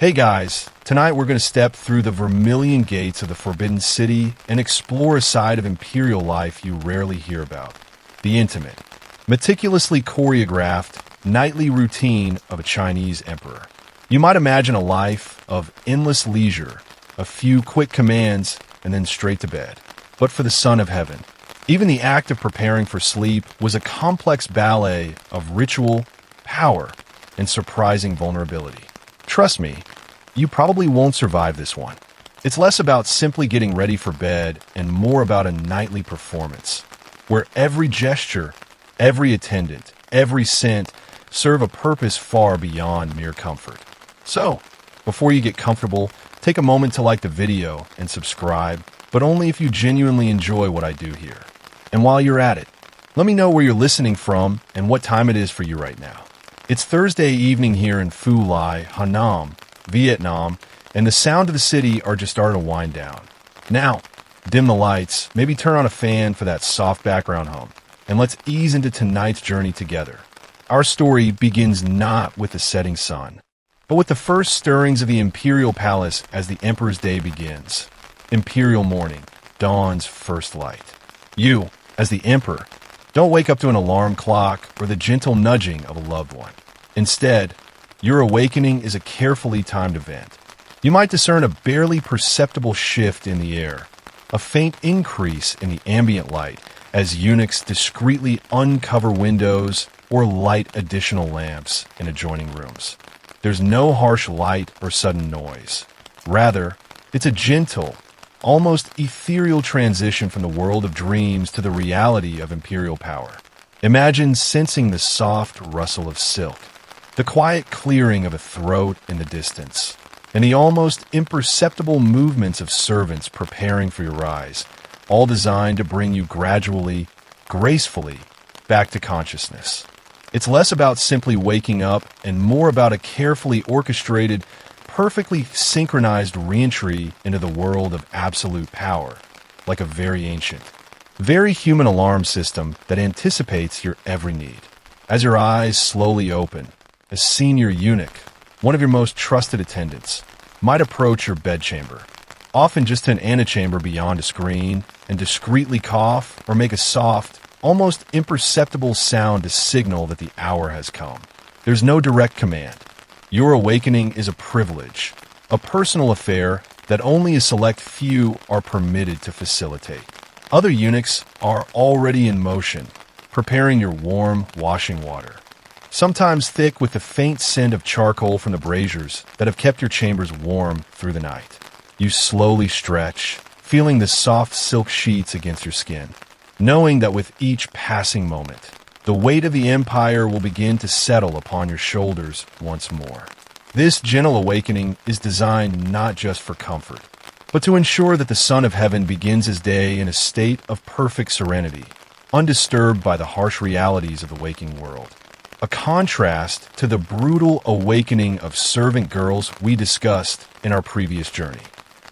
Hey guys, tonight we're going to step through the vermilion gates of the Forbidden City and explore a side of imperial life you rarely hear about. The intimate, meticulously choreographed, nightly routine of a Chinese emperor. You might imagine a life of endless leisure, a few quick commands, and then straight to bed. But for the son of heaven, even the act of preparing for sleep was a complex ballet of ritual, power, and surprising vulnerability. Trust me, you probably won't survive this one. It's less about simply getting ready for bed and more about a nightly performance, where every gesture, every attendant, every scent serve a purpose far beyond mere comfort. So, before you get comfortable, take a moment to like the video and subscribe, but only if you genuinely enjoy what I do here. And while you're at it, let me know where you're listening from and what time it is for you right now. It's Thursday evening here in Phu Lai, Hanam, Vietnam, and the sound of the city are just starting to wind down. Now, dim the lights, maybe turn on a fan for that soft background hum, and let's ease into tonight's journey together. Our story begins not with the setting sun, but with the first stirrings of the imperial palace as the emperor's day begins. Imperial morning, dawn's first light. You, as the emperor, don't wake up to an alarm clock or the gentle nudging of a loved one. Instead, your awakening is a carefully timed event. You might discern a barely perceptible shift in the air, a faint increase in the ambient light as eunuchs discreetly uncover windows or light additional lamps in adjoining rooms. There's no harsh light or sudden noise. Rather, it's a gentle, almost ethereal transition from the world of dreams to the reality of imperial power. Imagine sensing the soft rustle of silk, the quiet clearing of a throat in the distance, and the almost imperceptible movements of servants preparing for your rise, all designed to bring you gradually, gracefully, back to consciousness. It's less about simply waking up and more about a carefully orchestrated, perfectly synchronized reentry into the world of absolute power, like a very ancient, very human alarm system that anticipates your every need. As your eyes slowly open, a senior eunuch, one of your most trusted attendants, might approach your bedchamber, often just an antechamber beyond a screen, and discreetly cough or make a soft, almost imperceptible sound to signal that the hour has come. There's no direct command. Your awakening is a privilege, a personal affair that only a select few are permitted to facilitate. Other eunuchs are already in motion, preparing your warm washing water, sometimes thick with the faint scent of charcoal from the braziers that have kept your chambers warm through the night. You slowly stretch, feeling the soft silk sheets against your skin, knowing that with each passing moment, the weight of the empire will begin to settle upon your shoulders once more. This gentle awakening is designed not just for comfort, but to ensure that the Son of Heaven begins his day in a state of perfect serenity, undisturbed by the harsh realities of the waking world. A contrast to the brutal awakening of servant girls we discussed in our previous journey.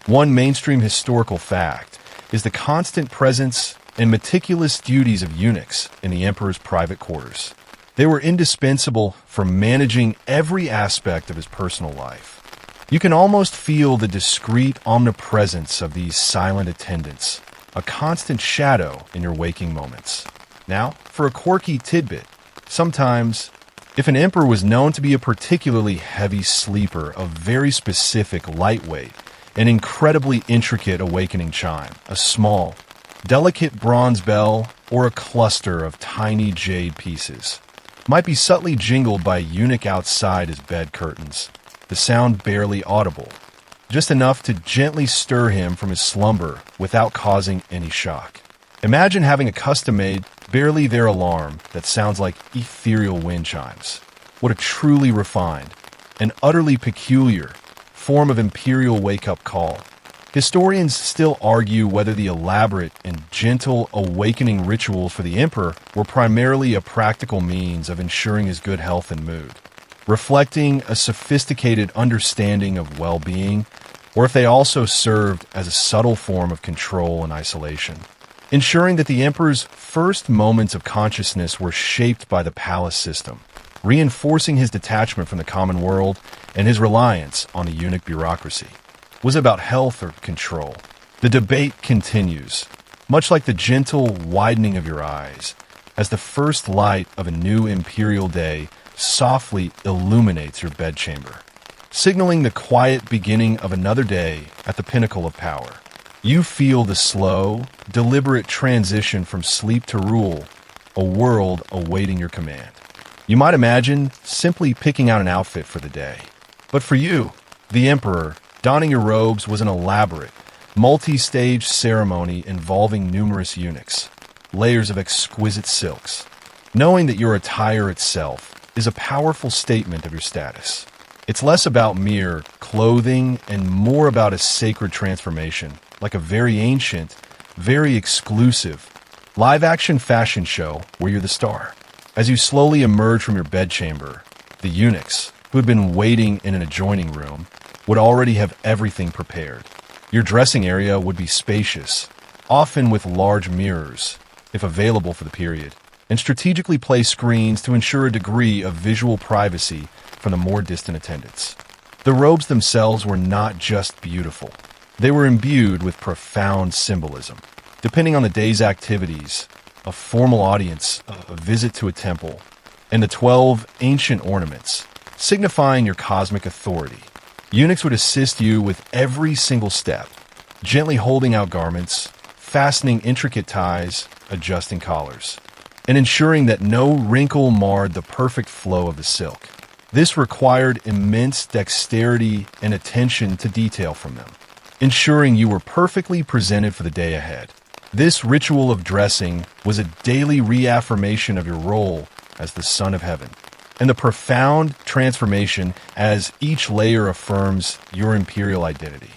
One mainstream historical fact is the constant presence and meticulous duties of eunuchs in the emperor's private quarters. They were indispensable for managing every aspect of his personal life. You can almost feel the discreet omnipresence of these silent attendants, a constant shadow in your waking moments. Now, for a quirky tidbit, sometimes, if an emperor was known to be a particularly heavy sleeper of very specific lightweight and incredibly intricate awakening chime, a small, delicate bronze bell, or a cluster of tiny jade pieces, might be subtly jingled by a eunuch outside his bed curtains, the sound barely audible, just enough to gently stir him from his slumber without causing any shock. Imagine having a custom-made, barely there alarm that sounds like ethereal wind chimes. What a truly refined and utterly peculiar form of imperial wake-up call. Historians still argue whether the elaborate and gentle awakening rituals for the emperor were primarily a practical means of ensuring his good health and mood, reflecting a sophisticated understanding of well-being, or if they also served as a subtle form of control and isolation, ensuring that the emperor's first moments of consciousness were shaped by the palace system, reinforcing his detachment from the common world and his reliance on the eunuch bureaucracy. Was it about health or control? The debate continues, much like the gentle widening of your eyes, as the first light of a new imperial day softly illuminates your bedchamber, signaling the quiet beginning of another day at the pinnacle of power. You feel the slow, deliberate transition from sleep to rule, a world awaiting your command. You might imagine simply picking out an outfit for the day. But for you, the emperor, donning your robes was an elaborate, multi-stage ceremony involving numerous eunuchs, layers of exquisite silks. Knowing that your attire itself is a powerful statement of your status. It's less about mere clothing and more about a sacred transformation, like a very ancient, very exclusive, live-action fashion show where you're the star. As you slowly emerge from your bedchamber, the eunuchs, who had been waiting in an adjoining room, would already have everything prepared. Your dressing area would be spacious, often with large mirrors, if available for the period, and strategically placed screens to ensure a degree of visual privacy from the more distant attendants. The robes themselves were not just beautiful. They were imbued with profound symbolism. Depending on the day's activities, a formal audience, a visit to a temple, and the 12 ancient ornaments, signifying your cosmic authority. Eunuchs would assist you with every single step, gently holding out garments, fastening intricate ties, adjusting collars, and ensuring that no wrinkle marred the perfect flow of the silk. This required immense dexterity and attention to detail from them, ensuring you were perfectly presented for the day ahead. This ritual of dressing was a daily reaffirmation of your role as the Son of Heaven, and the profound transformation as each layer affirms your imperial identity.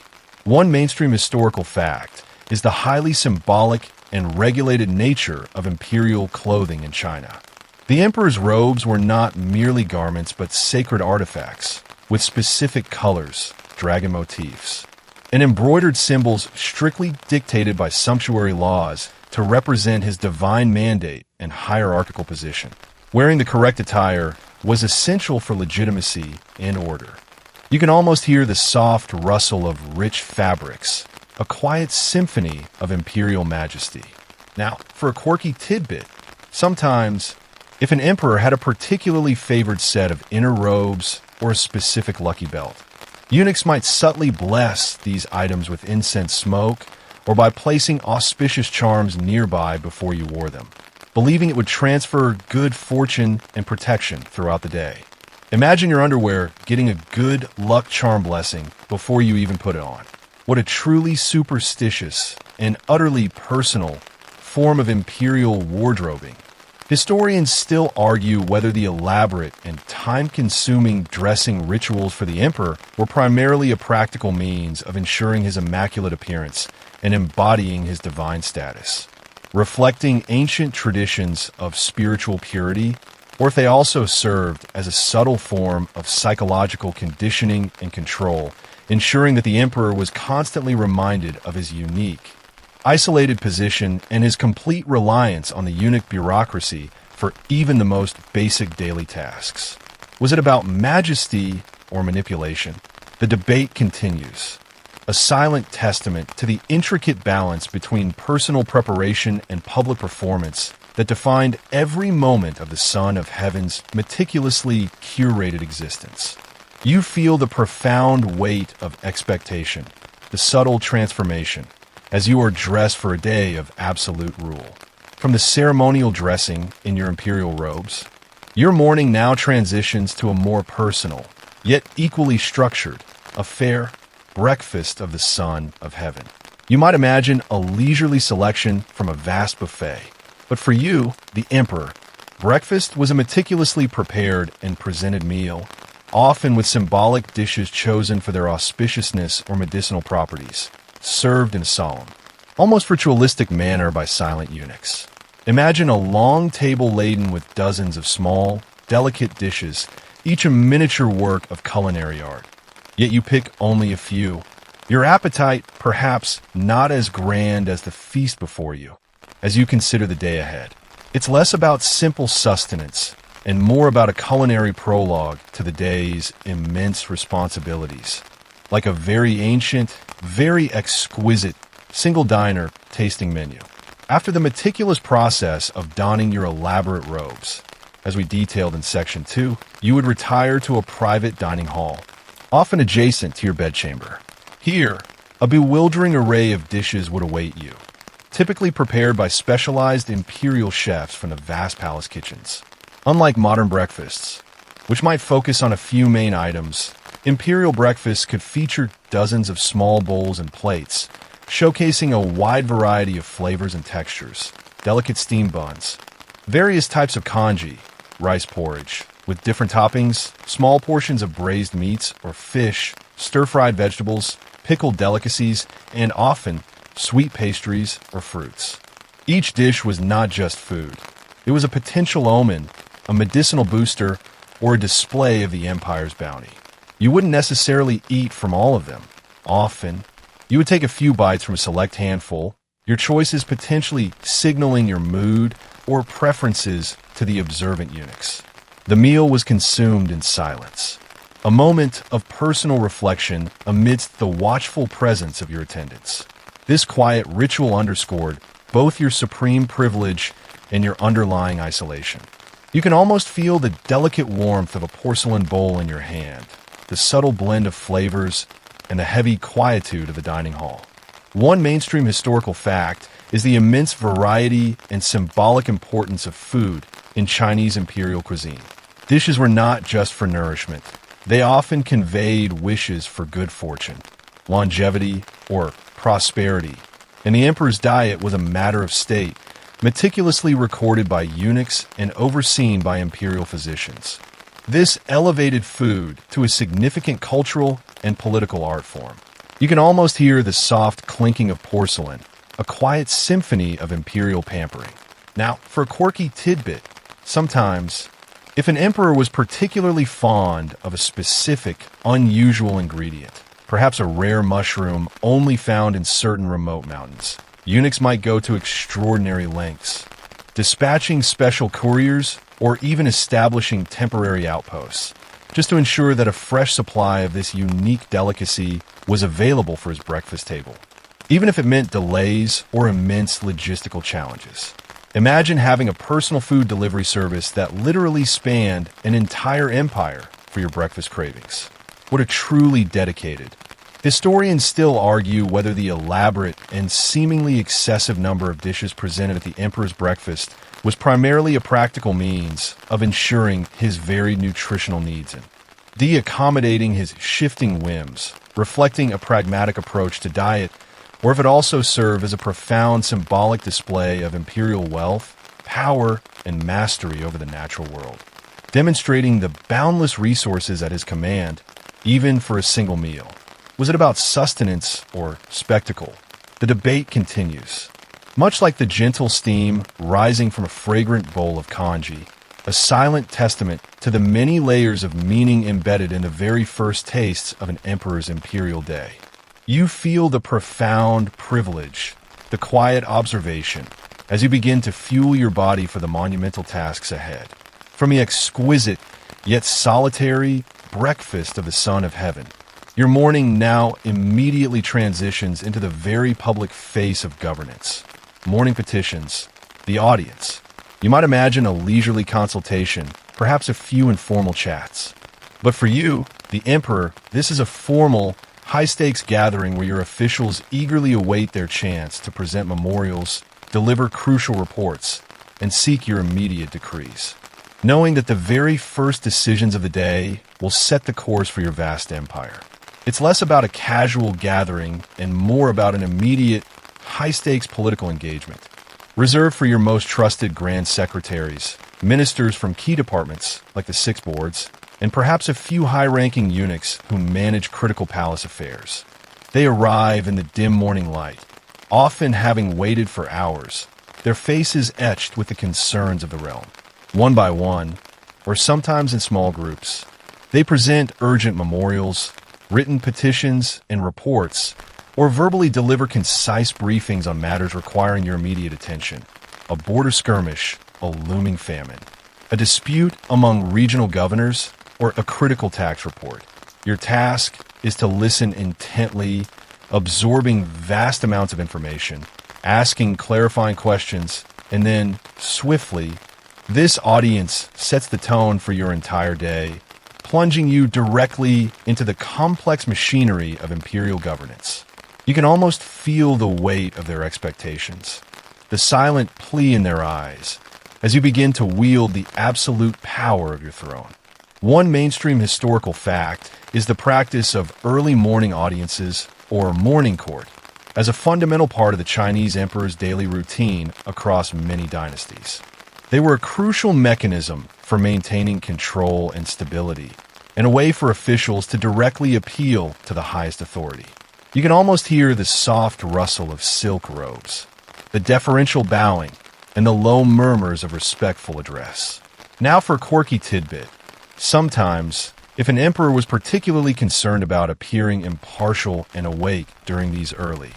One mainstream historical fact is the highly symbolic and regulated nature of imperial clothing in China. The emperor's robes were not merely garments but sacred artifacts with specific colors, dragon motifs, and embroidered symbols strictly dictated by sumptuary laws to represent his divine mandate and hierarchical position. Wearing the correct attire was essential for legitimacy and order. You can almost hear the soft rustle of rich fabrics, a quiet symphony of imperial majesty. Now, for a quirky tidbit, sometimes, if an emperor had a particularly favored set of inner robes or a specific lucky belt, eunuchs might subtly bless these items with incense smoke or by placing auspicious charms nearby before you wore them, believing it would transfer good fortune and protection throughout the day. Imagine your underwear getting a good luck charm blessing before you even put it on. What a truly superstitious and utterly personal form of imperial wardrobing. Historians still argue whether the elaborate and time-consuming dressing rituals for the emperor were primarily a practical means of ensuring his immaculate appearance and embodying his divine status, reflecting ancient traditions of spiritual purity, or if they also served as a subtle form of psychological conditioning and control, ensuring that the emperor was constantly reminded of his unique, isolated position and his complete reliance on the eunuch bureaucracy for even the most basic daily tasks. Was it about majesty or manipulation? The debate continues, a silent testament to the intricate balance between personal preparation and public performance that defined every moment of the Son of Heaven's meticulously curated existence. You feel the profound weight of expectation, the subtle transformation, as you are dressed for a day of absolute rule. From the ceremonial dressing in your imperial robes, your morning now transitions to a more personal, yet equally structured, affair, breakfast of the Son of Heaven. You might imagine a leisurely selection from a vast buffet. But for you, the emperor, breakfast was a meticulously prepared and presented meal, often with symbolic dishes chosen for their auspiciousness or medicinal properties, served in a solemn, almost ritualistic manner by silent eunuchs. Imagine a long table laden with dozens of small, delicate dishes, each a miniature work of culinary art. Yet you pick only a few, your appetite perhaps not as grand as the feast before you, as you consider the day ahead. It's less about simple sustenance and more about a culinary prologue to the day's immense responsibilities. Like a very ancient, very exquisite, single diner tasting menu. After the meticulous process of donning your elaborate robes, as we detailed in Section 2, you would retire to a private dining hall, often adjacent to your bedchamber. Here, a bewildering array of dishes would await you, typically prepared by specialized imperial chefs from the vast palace kitchens. Unlike modern breakfasts, which might focus on a few main items, imperial breakfasts could feature dozens of small bowls and plates, showcasing a wide variety of flavors and textures, delicate steamed buns, various types of congee, rice porridge, with different toppings, small portions of braised meats or fish, stir-fried vegetables, pickled delicacies, and often sweet pastries or fruits. Each dish was not just food. It was a potential omen, a medicinal booster, or a display of the empire's bounty. You wouldn't necessarily eat from all of them. Often, you would take a few bites from a select handful, your choices potentially signaling your mood or preferences to the observant eunuchs. The meal was consumed in silence, a moment of personal reflection amidst the watchful presence of your attendants. This quiet ritual underscored both your supreme privilege and your underlying isolation. You can almost feel the delicate warmth of a porcelain bowl in your hand, the subtle blend of flavors, and the heavy quietude of the dining hall. One mainstream historical fact is the immense variety and symbolic importance of food in Chinese imperial cuisine. Dishes were not just for nourishment. They often conveyed wishes for good fortune, longevity, or prosperity, and the emperor's diet was a matter of state, meticulously recorded by eunuchs and overseen by imperial physicians. This elevated food to a significant cultural and political art form. You can almost hear the soft clinking of porcelain, a quiet symphony of imperial pampering. Now, for a quirky tidbit, sometimes, if an emperor was particularly fond of a specific, unusual ingredient, perhaps a rare mushroom only found in certain remote mountains, eunuchs might go to extraordinary lengths, dispatching special couriers or even establishing temporary outposts, just to ensure that a fresh supply of this unique delicacy was available for his breakfast table, even if it meant delays or immense logistical challenges. Imagine having a personal food delivery service that literally spanned an entire empire for your breakfast cravings. What a truly dedicated. Historians still argue whether the elaborate and seemingly excessive number of dishes presented at the emperor's breakfast was primarily a practical means of ensuring his varied nutritional needs and accommodating his shifting whims, reflecting a pragmatic approach to diet, or if it also served as a profound symbolic display of imperial wealth, power, and mastery over the natural world, demonstrating the boundless resources at his command, even for a single meal. Was it about sustenance or spectacle? The debate continues. Much like the gentle steam rising from a fragrant bowl of congee, a silent testament to the many layers of meaning embedded in the very first tastes of an emperor's imperial day. You feel the profound privilege, the quiet observation, as you begin to fuel your body for the monumental tasks ahead. From the exquisite, yet solitary, breakfast of the Son of Heaven, your morning now immediately transitions into the very public face of governance. Morning petitions, the audience. You might imagine a leisurely consultation, perhaps a few informal chats. But for you, the emperor, this is a formal, high-stakes gathering where your officials eagerly await their chance to present memorials, deliver crucial reports, and seek your immediate decrees, knowing that the very first decisions of the day will set the course for your vast empire. It's less about a casual gathering and more about an immediate, high-stakes political engagement, reserved for your most trusted grand secretaries, ministers from key departments like the Six Boards, and perhaps a few high-ranking eunuchs who manage critical palace affairs. They arrive in the dim morning light, often having waited for hours, their faces etched with the concerns of the realm. One by one, or sometimes in small groups, they present urgent memorials, written petitions and reports, or verbally deliver concise briefings on matters requiring your immediate attention. A border skirmish, a looming famine. a dispute among regional governors, or a critical tax report. Your task is to listen intently, absorbing vast amounts of information, asking clarifying questions, and then, swiftly, this audience sets the tone for your entire day, plunging you directly into the complex machinery of imperial governance. You can almost feel the weight of their expectations, the silent plea in their eyes, as you begin to wield the absolute power of your throne. One mainstream historical fact is the practice of early morning audiences, or morning court, as a fundamental part of the Chinese emperor's daily routine across many dynasties. They were a crucial mechanism for maintaining control and stability, and a way for officials to directly appeal to the highest authority. You can almost hear the soft rustle of silk robes, the deferential bowing, and the low murmurs of respectful address. Now for a quirky tidbit. Sometimes, if an emperor was particularly concerned about appearing impartial and awake during these early,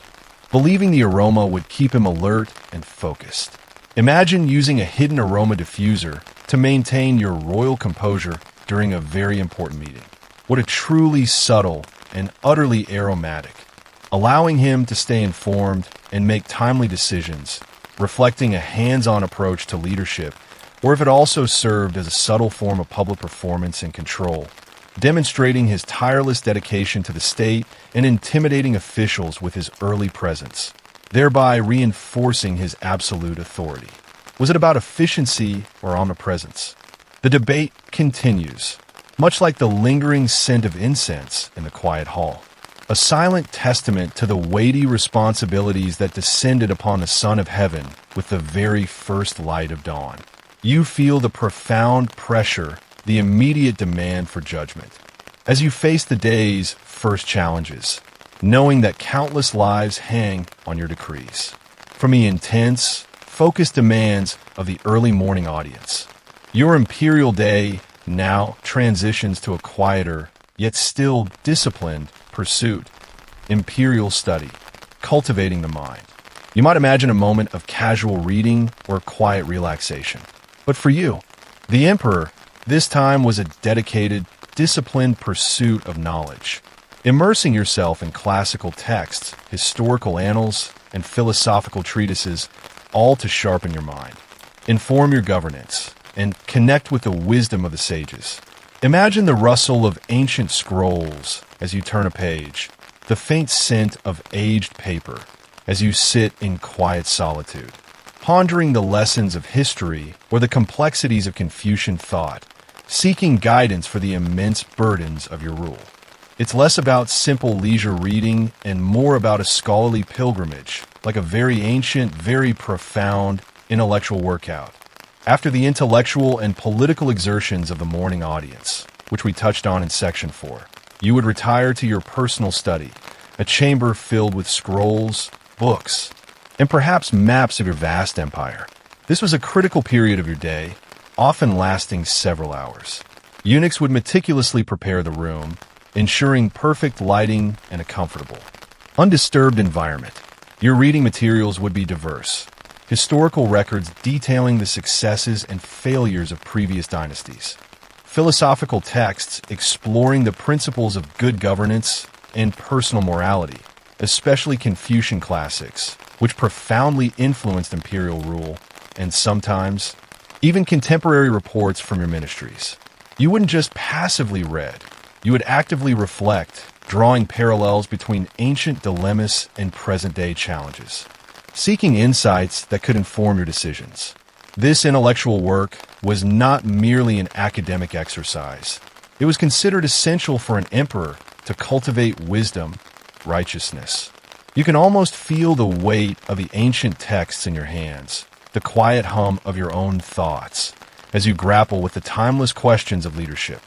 believing the aroma would keep him alert and focused. Imagine using a hidden aroma diffuser to maintain your royal composure during a very important meeting. What a truly subtle and utterly aromatic, allowing him to stay informed and make timely decisions, reflecting a hands-on approach to leadership, or if it also served as a subtle form of public performance and control, demonstrating his tireless dedication to the state and intimidating officials with his early presence, thereby reinforcing his absolute authority. Was it about efficiency or omnipresence? The debate continues, much like the lingering scent of incense in the quiet hall, a silent testament to the weighty responsibilities that descended upon the Son of Heaven with the very first light of dawn. You feel the profound pressure, the immediate demand for judgment, as you face the day's first challenges, knowing that countless lives hang on your decrees. From the intense, focused demands of the early morning audience, your imperial day now transitions to a quieter, yet still disciplined pursuit, imperial study, cultivating the mind. You might imagine a moment of casual reading or quiet relaxation. But for you, the emperor, this time was a dedicated, disciplined pursuit of knowledge, immersing yourself in classical texts, historical annals, and philosophical treatises, all to sharpen your mind, inform your governance, and connect with the wisdom of the sages. Imagine the rustle of ancient scrolls as you turn a page, the faint scent of aged paper as you sit in quiet solitude, pondering the lessons of history or the complexities of Confucian thought, seeking guidance for the immense burdens of your rule. It's less about simple leisure reading and more about a scholarly pilgrimage, like a very ancient, very profound intellectual workout. After the intellectual and political exertions of the morning audience, which we touched on in Section 4, you would retire to your personal study, a chamber filled with scrolls, books, and perhaps maps of your vast empire. This was a critical period of your day, often lasting several hours. Eunuchs would meticulously prepare the room, ensuring perfect lighting and a comfortable, undisturbed environment. Your reading materials would be diverse, historical records detailing the successes and failures of previous dynasties, philosophical texts exploring the principles of good governance and personal morality, especially Confucian classics, which profoundly influenced imperial rule, and sometimes even contemporary reports from your ministries. You wouldn't just passively read, you would actively reflect, drawing parallels between ancient dilemmas and present-day challenges, seeking insights that could inform your decisions. This intellectual work was not merely an academic exercise. It was considered essential for an emperor to cultivate wisdom, righteousness. You can almost feel the weight of the ancient texts in your hands, the quiet hum of your own thoughts, as you grapple with the timeless questions of leadership.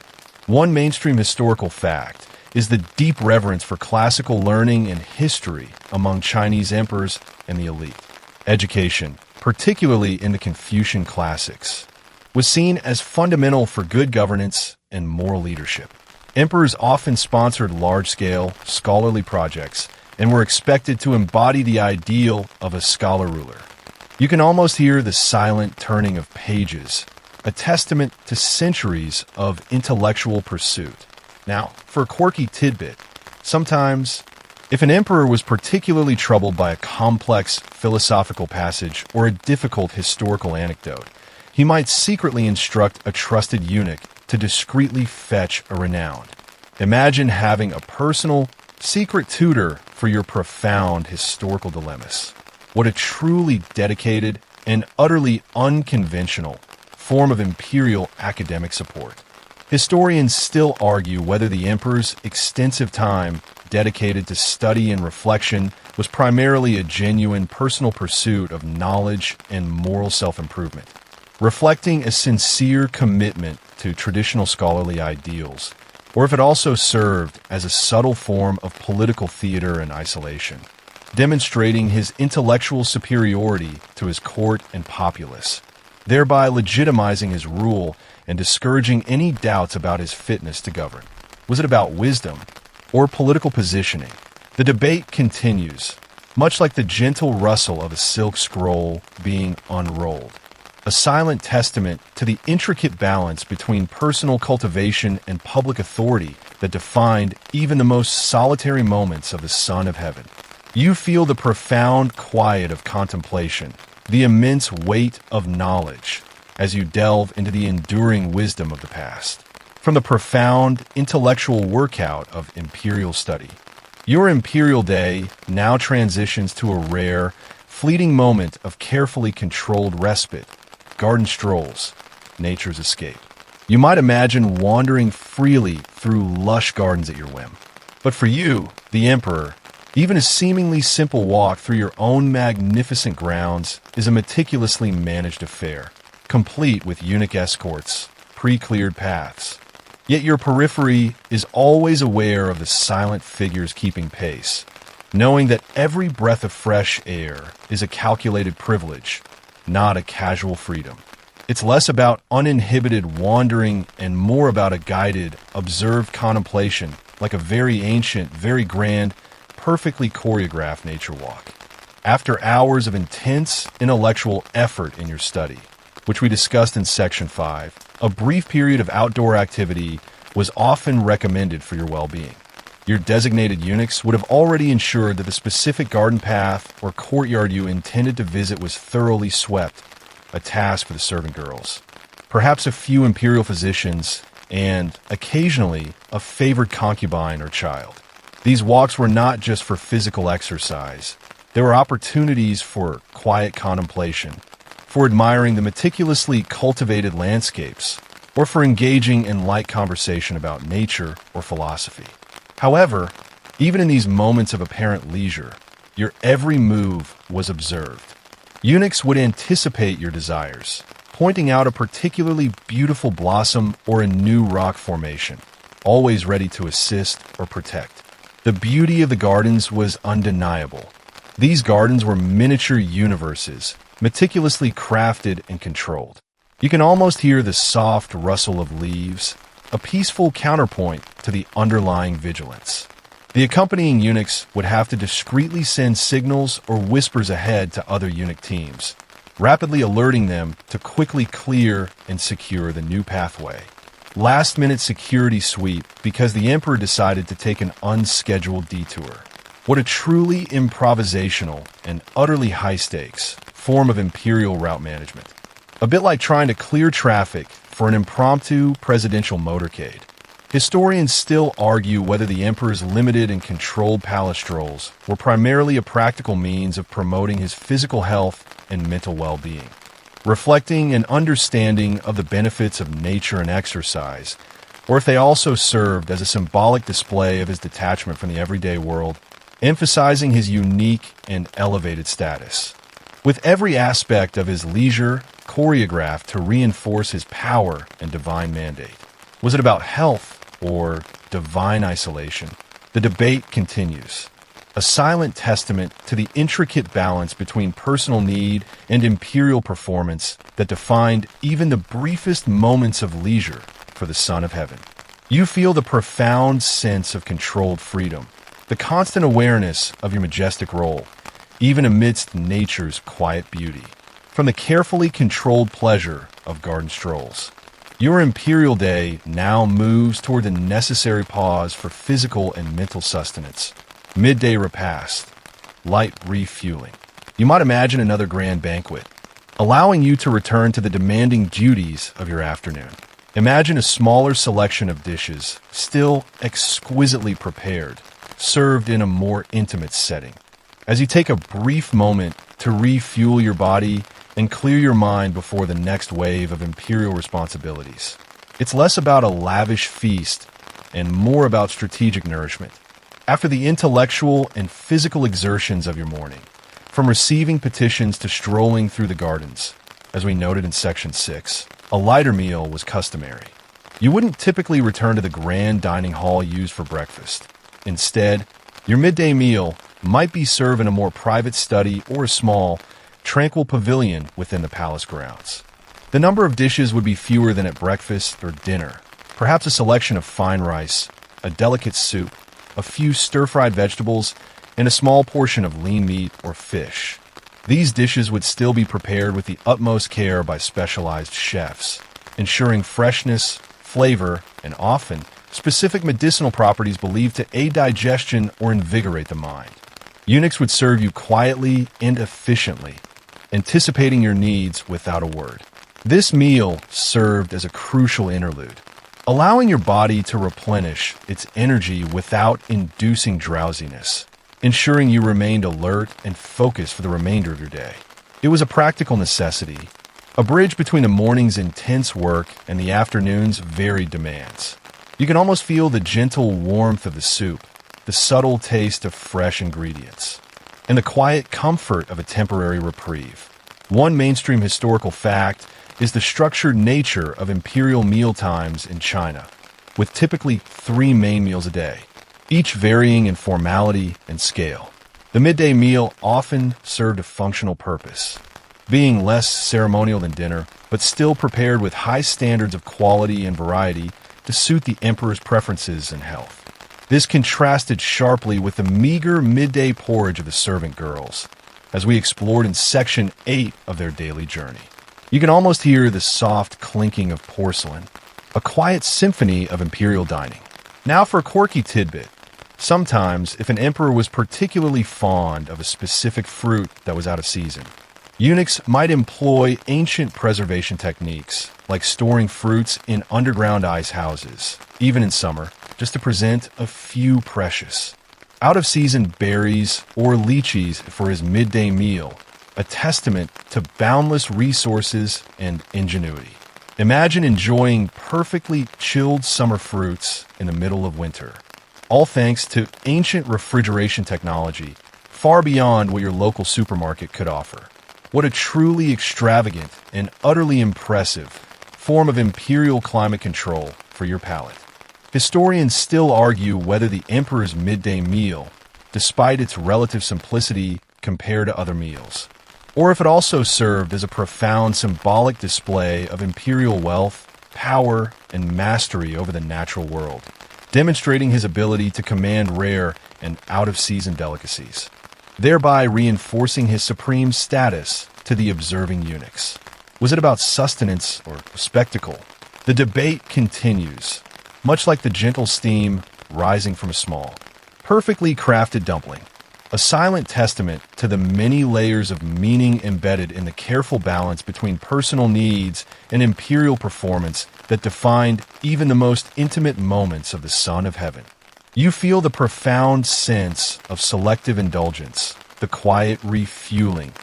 One mainstream historical fact is the deep reverence for classical learning and history among Chinese emperors and the elite. Education, particularly in the Confucian classics, was seen as fundamental for good governance and moral leadership. Emperors often sponsored large-scale, scholarly projects and were expected to embody the ideal of a scholar ruler. You can almost hear the silent turning of pages, a testament to centuries of intellectual pursuit. Now, for a quirky tidbit, sometimes, if an emperor was particularly troubled by a complex philosophical passage or a difficult historical anecdote, he might secretly instruct a trusted eunuch to discreetly fetch a renowned. Imagine having a personal, secret tutor for your profound historical dilemmas. What a truly dedicated and utterly unconventional form of imperial academic support. Historians still argue whether the emperor's extensive time dedicated to study and reflection was primarily a genuine personal pursuit of knowledge and moral self-improvement, reflecting a sincere commitment to traditional scholarly ideals, or if it also served as a subtle form of political theater and isolation, demonstrating his intellectual superiority to his court and populace, thereby legitimizing his rule and discouraging any doubts about his fitness to govern. Was it about wisdom or political positioning? The debate continues, much like the gentle rustle of a silk scroll being unrolled, a silent testament to the intricate balance between personal cultivation and public authority that defined even the most solitary moments of the Son of Heaven. You feel the profound quiet of contemplation, the immense weight of knowledge, as you delve into the enduring wisdom of the past. From the profound intellectual workout of imperial study, your imperial day now transitions to a rare, fleeting moment of carefully controlled respite, garden strolls, nature's escape. You might imagine wandering freely through lush gardens at your whim. But for you, the emperor, even a seemingly simple walk through your own magnificent grounds is a meticulously managed affair, complete with eunuch escorts, pre-cleared paths. Yet your periphery is always aware of the silent figures keeping pace, knowing that every breath of fresh air is a calculated privilege, not a casual freedom. It's less about uninhibited wandering and more about a guided, observed contemplation, like a very ancient, very grand, perfectly choreographed nature walk. After hours of intense intellectual effort in your study, which we discussed in Section 5, a brief period of outdoor activity was often recommended for your well-being. Your designated eunuchs would have already ensured that the specific garden path or courtyard you intended to visit was thoroughly swept, a task for the servant girls. Perhaps a few imperial physicians, and, occasionally, a favored concubine or child. These walks were not just for physical exercise. They were opportunities for quiet contemplation, for admiring the meticulously cultivated landscapes, or for engaging in light conversation about nature or philosophy. However, even in these moments of apparent leisure, your every move was observed. Eunuchs would anticipate your desires, pointing out a particularly beautiful blossom or a new rock formation, always ready to assist or protect. The beauty of the gardens was undeniable. These gardens were miniature universes, meticulously crafted and controlled. You can almost hear the soft rustle of leaves, a peaceful counterpoint to the underlying vigilance. The accompanying eunuchs would have to discreetly send signals or whispers ahead to other eunuch teams, rapidly alerting them to quickly clear and secure the new pathway. Last-minute security sweep because the emperor decided to take an unscheduled detour. What a truly improvisational and utterly high-stakes form of imperial route management. A bit like trying to clear traffic for an impromptu presidential motorcade. Historians still argue whether the emperor's limited and controlled palace strolls were primarily a practical means of promoting his physical health and mental well-being, reflecting an understanding of the benefits of nature and exercise, or if they also served as a symbolic display of his detachment from the everyday world, emphasizing his unique and elevated status. With every aspect of his leisure choreographed to reinforce his power and divine mandate. Was it about health or divine isolation? The debate continues, a silent testament to the intricate balance between personal need and imperial performance that defined even the briefest moments of leisure for the Son of Heaven. You feel the profound sense of controlled freedom, the constant awareness of your majestic role, even amidst nature's quiet beauty. From the carefully controlled pleasure of garden strolls. Your imperial day now moves toward the necessary pause for physical and mental sustenance. Midday repast, light refueling. You might imagine another grand banquet, allowing you to return to the demanding duties of your afternoon. Imagine a smaller selection of dishes, still exquisitely prepared, served in a more intimate setting. As you take a brief moment to refuel your body and clear your mind before the next wave of imperial responsibilities. It's less about a lavish feast and more about strategic nourishment. After the intellectual and physical exertions of your morning, from receiving petitions to strolling through the gardens, as we noted in Section 6, a lighter meal was customary. You wouldn't typically return to the grand dining hall used for breakfast. Instead, your midday meal might be served in a more private study or a small, tranquil pavilion within the palace grounds. The number of dishes would be fewer than at breakfast or dinner, perhaps a selection of fine rice, a delicate soup, a few stir-fried vegetables, and a small portion of lean meat or fish. These dishes would still be prepared with the utmost care by specialized chefs, ensuring freshness, flavor, and often specific medicinal properties believed to aid digestion or invigorate the mind. Eunuchs would serve you quietly and efficiently, anticipating your needs without a word. This meal served as a crucial interlude, allowing your body to replenish its energy without inducing drowsiness, ensuring you remained alert and focused for the remainder of your day. It was a practical necessity, a bridge between the morning's intense work and the afternoon's varied demands. You can almost feel the gentle warmth of the soup, the subtle taste of fresh ingredients, and the quiet comfort of a temporary reprieve. One mainstream historical fact is the structured nature of imperial mealtimes in China, with typically 3 main meals a day, each varying in formality and scale. The midday meal often served a functional purpose, being less ceremonial than dinner, but still prepared with high standards of quality and variety to suit the emperor's preferences and health. This contrasted sharply with the meager midday porridge of the servant girls, as we explored in Section 8 of their daily journey. You can almost hear the soft clinking of porcelain, a quiet symphony of imperial dining. Now for a quirky tidbit. Sometimes, if an emperor was particularly fond of a specific fruit that was out of season, eunuchs might employ ancient preservation techniques, like storing fruits in underground ice houses, even in summer, just to present a few precious, out-of-season berries or lychees for his midday meal, a testament to boundless resources and ingenuity. Imagine enjoying perfectly chilled summer fruits in the middle of winter, all thanks to ancient refrigeration technology far beyond what your local supermarket could offer. What a truly extravagant and utterly impressive form of imperial climate control for your palate. Historians still argue whether the emperor's midday meal, despite its relative simplicity compared to other meals, or if it also served as a profound symbolic display of imperial wealth, power, and mastery over the natural world, demonstrating his ability to command rare and out-of-season delicacies, thereby reinforcing his supreme status to the observing eunuchs. Was it about sustenance or spectacle? The debate continues, much like the gentle steam rising from a small, perfectly crafted dumpling, a silent testament to the many layers of meaning embedded in the careful balance between personal needs and imperial performance that defined even the most intimate moments of the Son of Heaven. You feel the profound sense of selective indulgence, the quiet refueling,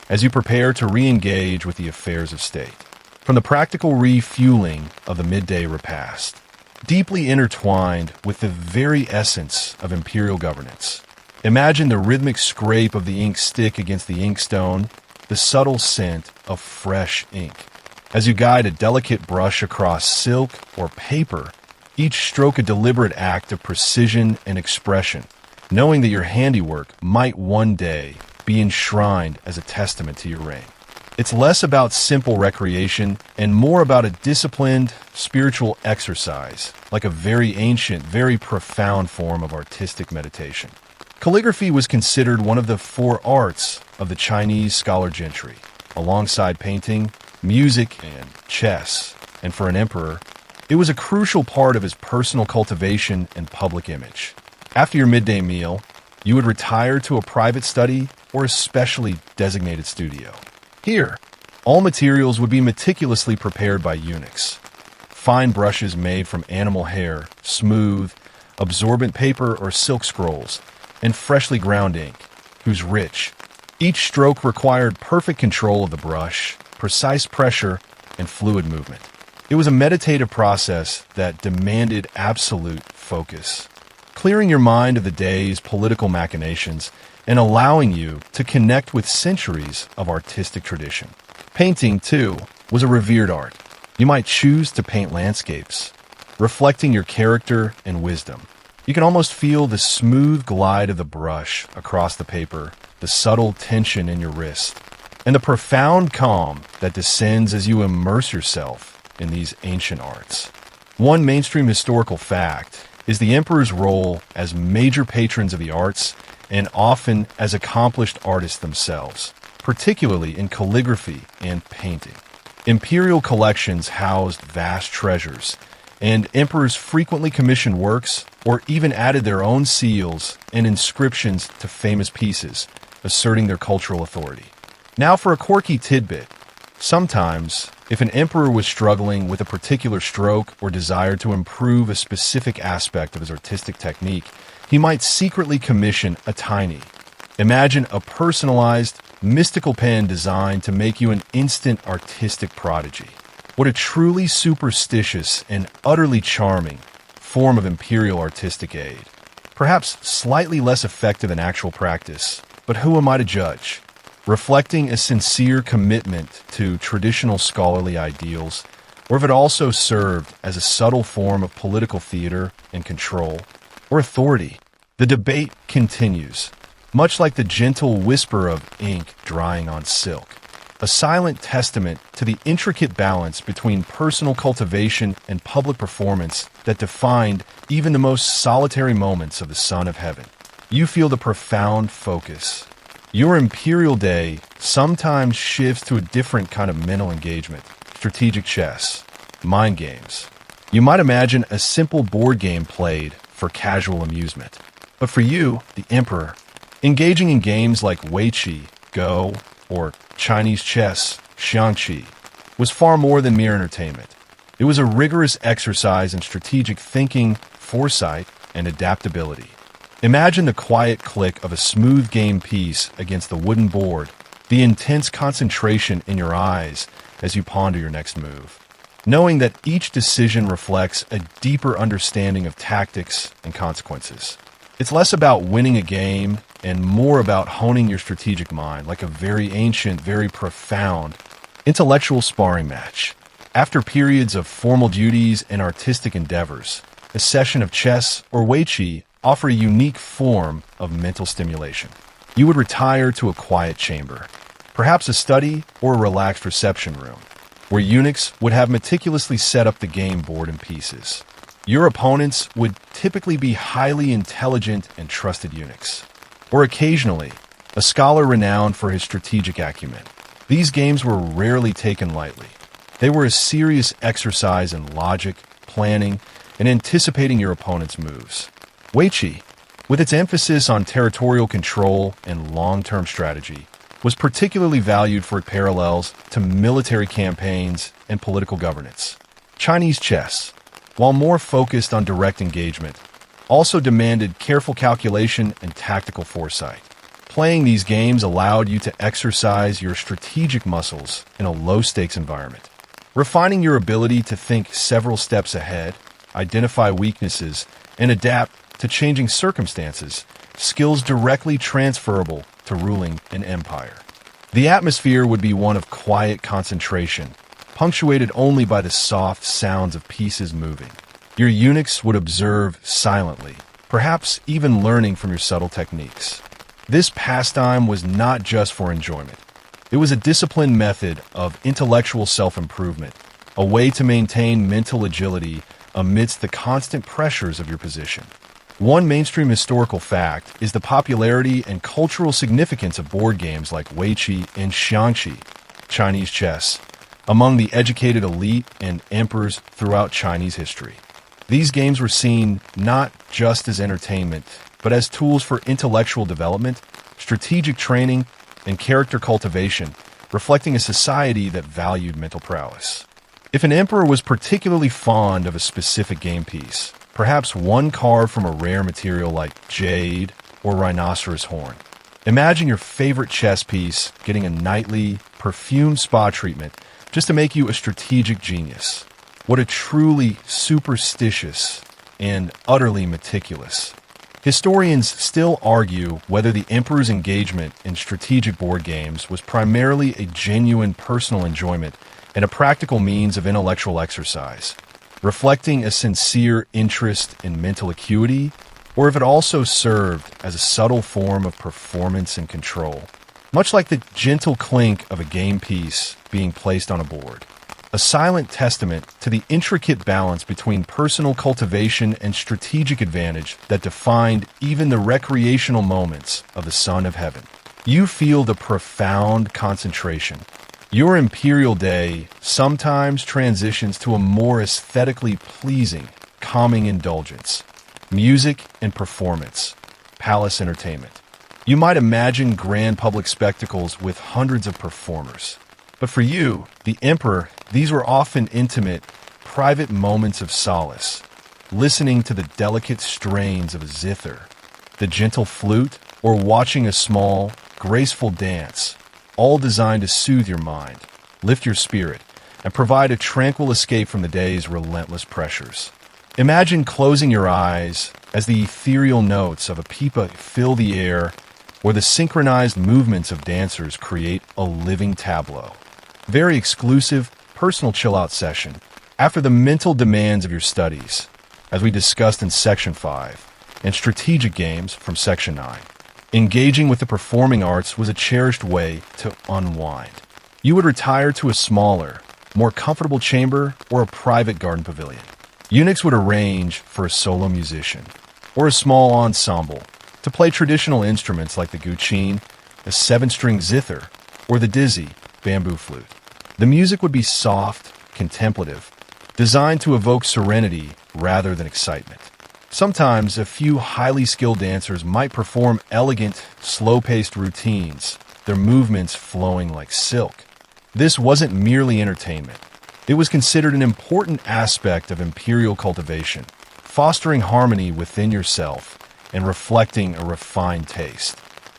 as you prepare to re-engage with the affairs of state. From the practical refueling of the midday repast, deeply intertwined with the very essence of imperial governance, imagine the rhythmic scrape of the ink stick against the inkstone, the subtle scent of fresh ink. As you guide a delicate brush across silk or paper, each stroke a deliberate act of precision and expression, knowing that your handiwork might one day be enshrined as a testament to your reign. It's less about simple recreation and more about a disciplined, spiritual exercise, like a very ancient, very profound form of artistic meditation. Calligraphy was considered one of the 4 arts of the Chinese scholar gentry, alongside painting, music, and chess. And for an emperor, it was a crucial part of his personal cultivation and public image. After your midday meal, you would retire to a private study or a specially designated studio. Here, all materials would be meticulously prepared by eunuchs. Fine brushes made from animal hair, smooth, absorbent paper or silk scrolls, and freshly ground ink, whose each stroke required perfect control of the brush, precise pressure, and fluid movement. It was a meditative process that demanded absolute focus, clearing your mind of the day's political machinations and allowing you to connect with centuries of artistic tradition. Painting, too, was a revered art. You might choose to paint landscapes, reflecting your character and wisdom. You can almost feel the smooth glide of the brush across the paper, the subtle tension in your wrist, and the profound calm that descends as you immerse yourself in these ancient arts. One mainstream historical fact is the emperor's role as major patrons of the arts and often as accomplished artists themselves, particularly in calligraphy and painting. Imperial collections housed vast treasures, and emperors frequently commissioned works or even added their own seals and inscriptions to famous pieces, asserting their cultural authority. Now for a quirky tidbit. Sometimes, if an emperor was struggling with a particular stroke or desired to improve a specific aspect of his artistic technique, he might secretly commission a tiny. Imagine a personalized, mystical pen designed to make you an instant artistic prodigy. What a truly superstitious and utterly charming form of imperial artistic aid. Perhaps slightly less effective in actual practice, but who am I to judge? Reflecting a sincere commitment to traditional scholarly ideals, or if it also served as a subtle form of political theater and control, or authority. The debate continues, much like the gentle whisper of ink drying on silk, a silent testament to the intricate balance between personal cultivation and public performance that defined even the most solitary moments of the Son of Heaven. You feel the profound focus. Your imperial day sometimes shifts to a different kind of mental engagement, strategic chess, mind games. You might imagine a simple board game played for casual amusement. But for you, the emperor, engaging in games like Weiqi, Go, or Chinese chess, Xiangqi, was far more than mere entertainment. It was a rigorous exercise in strategic thinking, foresight, and adaptability. Imagine the quiet click of a smooth game piece against the wooden board, the intense concentration in your eyes as you ponder your next move, knowing that each decision reflects a deeper understanding of tactics and consequences. It's less about winning a game and more about honing your strategic mind, like a very ancient, very profound intellectual sparring match. After periods of formal duties and artistic endeavors, a session of chess or Weiqi offer a unique form of mental stimulation. You would retire to a quiet chamber, perhaps a study or a relaxed reception room, where eunuchs would have meticulously set up the game board and pieces. Your opponents would typically be highly intelligent and trusted eunuchs, or occasionally, a scholar renowned for his strategic acumen. These games were rarely taken lightly. They were a serious exercise in logic, planning, and anticipating your opponent's moves. Weiqi, with its emphasis on territorial control and long-term strategy, was particularly valued for its parallels to military campaigns and political governance. Chinese chess, while more focused on direct engagement, also demanded careful calculation and tactical foresight. Playing these games allowed you to exercise your strategic muscles in a low-stakes environment, refining your ability to think several steps ahead, identify weaknesses, and adapt to changing circumstances, skills directly transferable to ruling an empire. The atmosphere would be one of quiet concentration, punctuated only by the soft sounds of pieces moving. Your eunuchs would observe silently, perhaps even learning from your subtle techniques. This pastime was not just for enjoyment. It was a disciplined method of intellectual self-improvement, a way to maintain mental agility amidst the constant pressures of your position. One mainstream historical fact is the popularity and cultural significance of board games like Weiqi and Xiangqi, Chinese chess, among the educated elite and emperors throughout Chinese history. These games were seen not just as entertainment, but as tools for intellectual development, strategic training, and character cultivation, reflecting a society that valued mental prowess. If an emperor was particularly fond of a specific game piece, perhaps one carved from a rare material like jade or rhinoceros horn, imagine your favorite chess piece getting a nightly, perfumed spa treatment just to make you a strategic genius. What a truly superstitious and utterly meticulous. Historians still argue whether the emperor's engagement in strategic board games was primarily a genuine personal enjoyment and a practical means of intellectual exercise, reflecting a sincere interest in mental acuity, or if it also served as a subtle form of performance and control, much like the gentle clink of a game piece being placed on a board. A silent testament to the intricate balance between personal cultivation and strategic advantage that defined even the recreational moments of the Son of Heaven. You feel the profound concentration. Your imperial day sometimes transitions to a more aesthetically pleasing, calming indulgence. Music and performance. Palace entertainment. You might imagine grand public spectacles with hundreds of performers. But for you, the emperor, these were often intimate, private moments of solace, listening to the delicate strains of a zither, the gentle flute, or watching a small, graceful dance, all designed to soothe your mind, lift your spirit, and provide a tranquil escape from the day's relentless pressures. Imagine closing your eyes as the ethereal notes of a pipa fill the air, or the synchronized movements of dancers create a living tableau. Very exclusive, personal chill-out session after the mental demands of your studies, as we discussed in Section 5, and strategic games from Section 9. Engaging with the performing arts was a cherished way to unwind. You would retire to a smaller, more comfortable chamber or a private garden pavilion. Eunuchs would arrange for a solo musician or a small ensemble to play traditional instruments like the guqin, a 7-string zither, or the dizzy, bamboo flute. The music would be soft, contemplative, designed to evoke serenity rather than excitement. Sometimes a few highly skilled dancers might perform elegant, slow-paced routines, their movements flowing like silk. This wasn't merely entertainment. It was considered an important aspect of imperial cultivation, fostering harmony within yourself and reflecting a refined taste.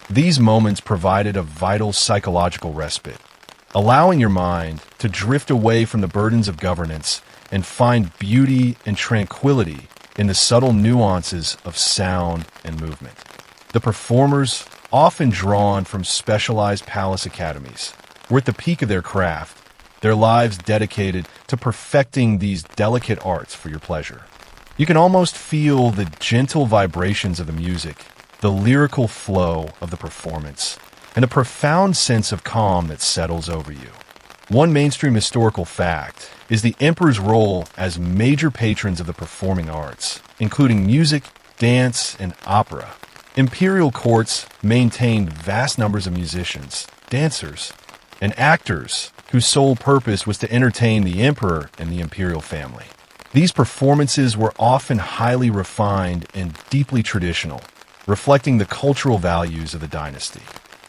These moments provided a vital psychological respite, allowing your mind to drift away from the burdens of governance and find beauty and tranquility in the subtle nuances of sound and movement. The performers, often drawn from specialized palace academies, were at the peak of their craft, their lives dedicated to perfecting these delicate arts for your pleasure. You can almost feel the gentle vibrations of the music, the lyrical flow of the performance, and a profound sense of calm that settles over you. One mainstream historical fact is the emperor's role as major patrons of the performing arts, including music, dance, and opera. Imperial courts maintained vast numbers of musicians, dancers, and actors whose sole purpose was to entertain the emperor and the imperial family. These performances were often highly refined and deeply traditional, reflecting the cultural values of the dynasty.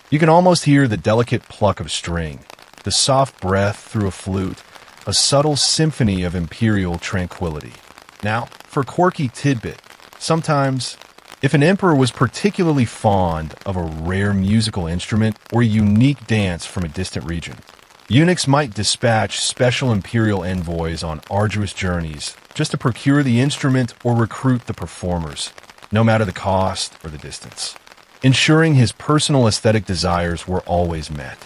You can almost hear the delicate pluck of string, the soft breath through a flute, a subtle symphony of imperial tranquility. Now, for a quirky tidbit, sometimes, if an emperor was particularly fond of a rare musical instrument or a unique dance from a distant region, eunuchs might dispatch special imperial envoys on arduous journeys just to procure the instrument or recruit the performers, no matter the cost or the distance, ensuring his personal aesthetic desires were always met.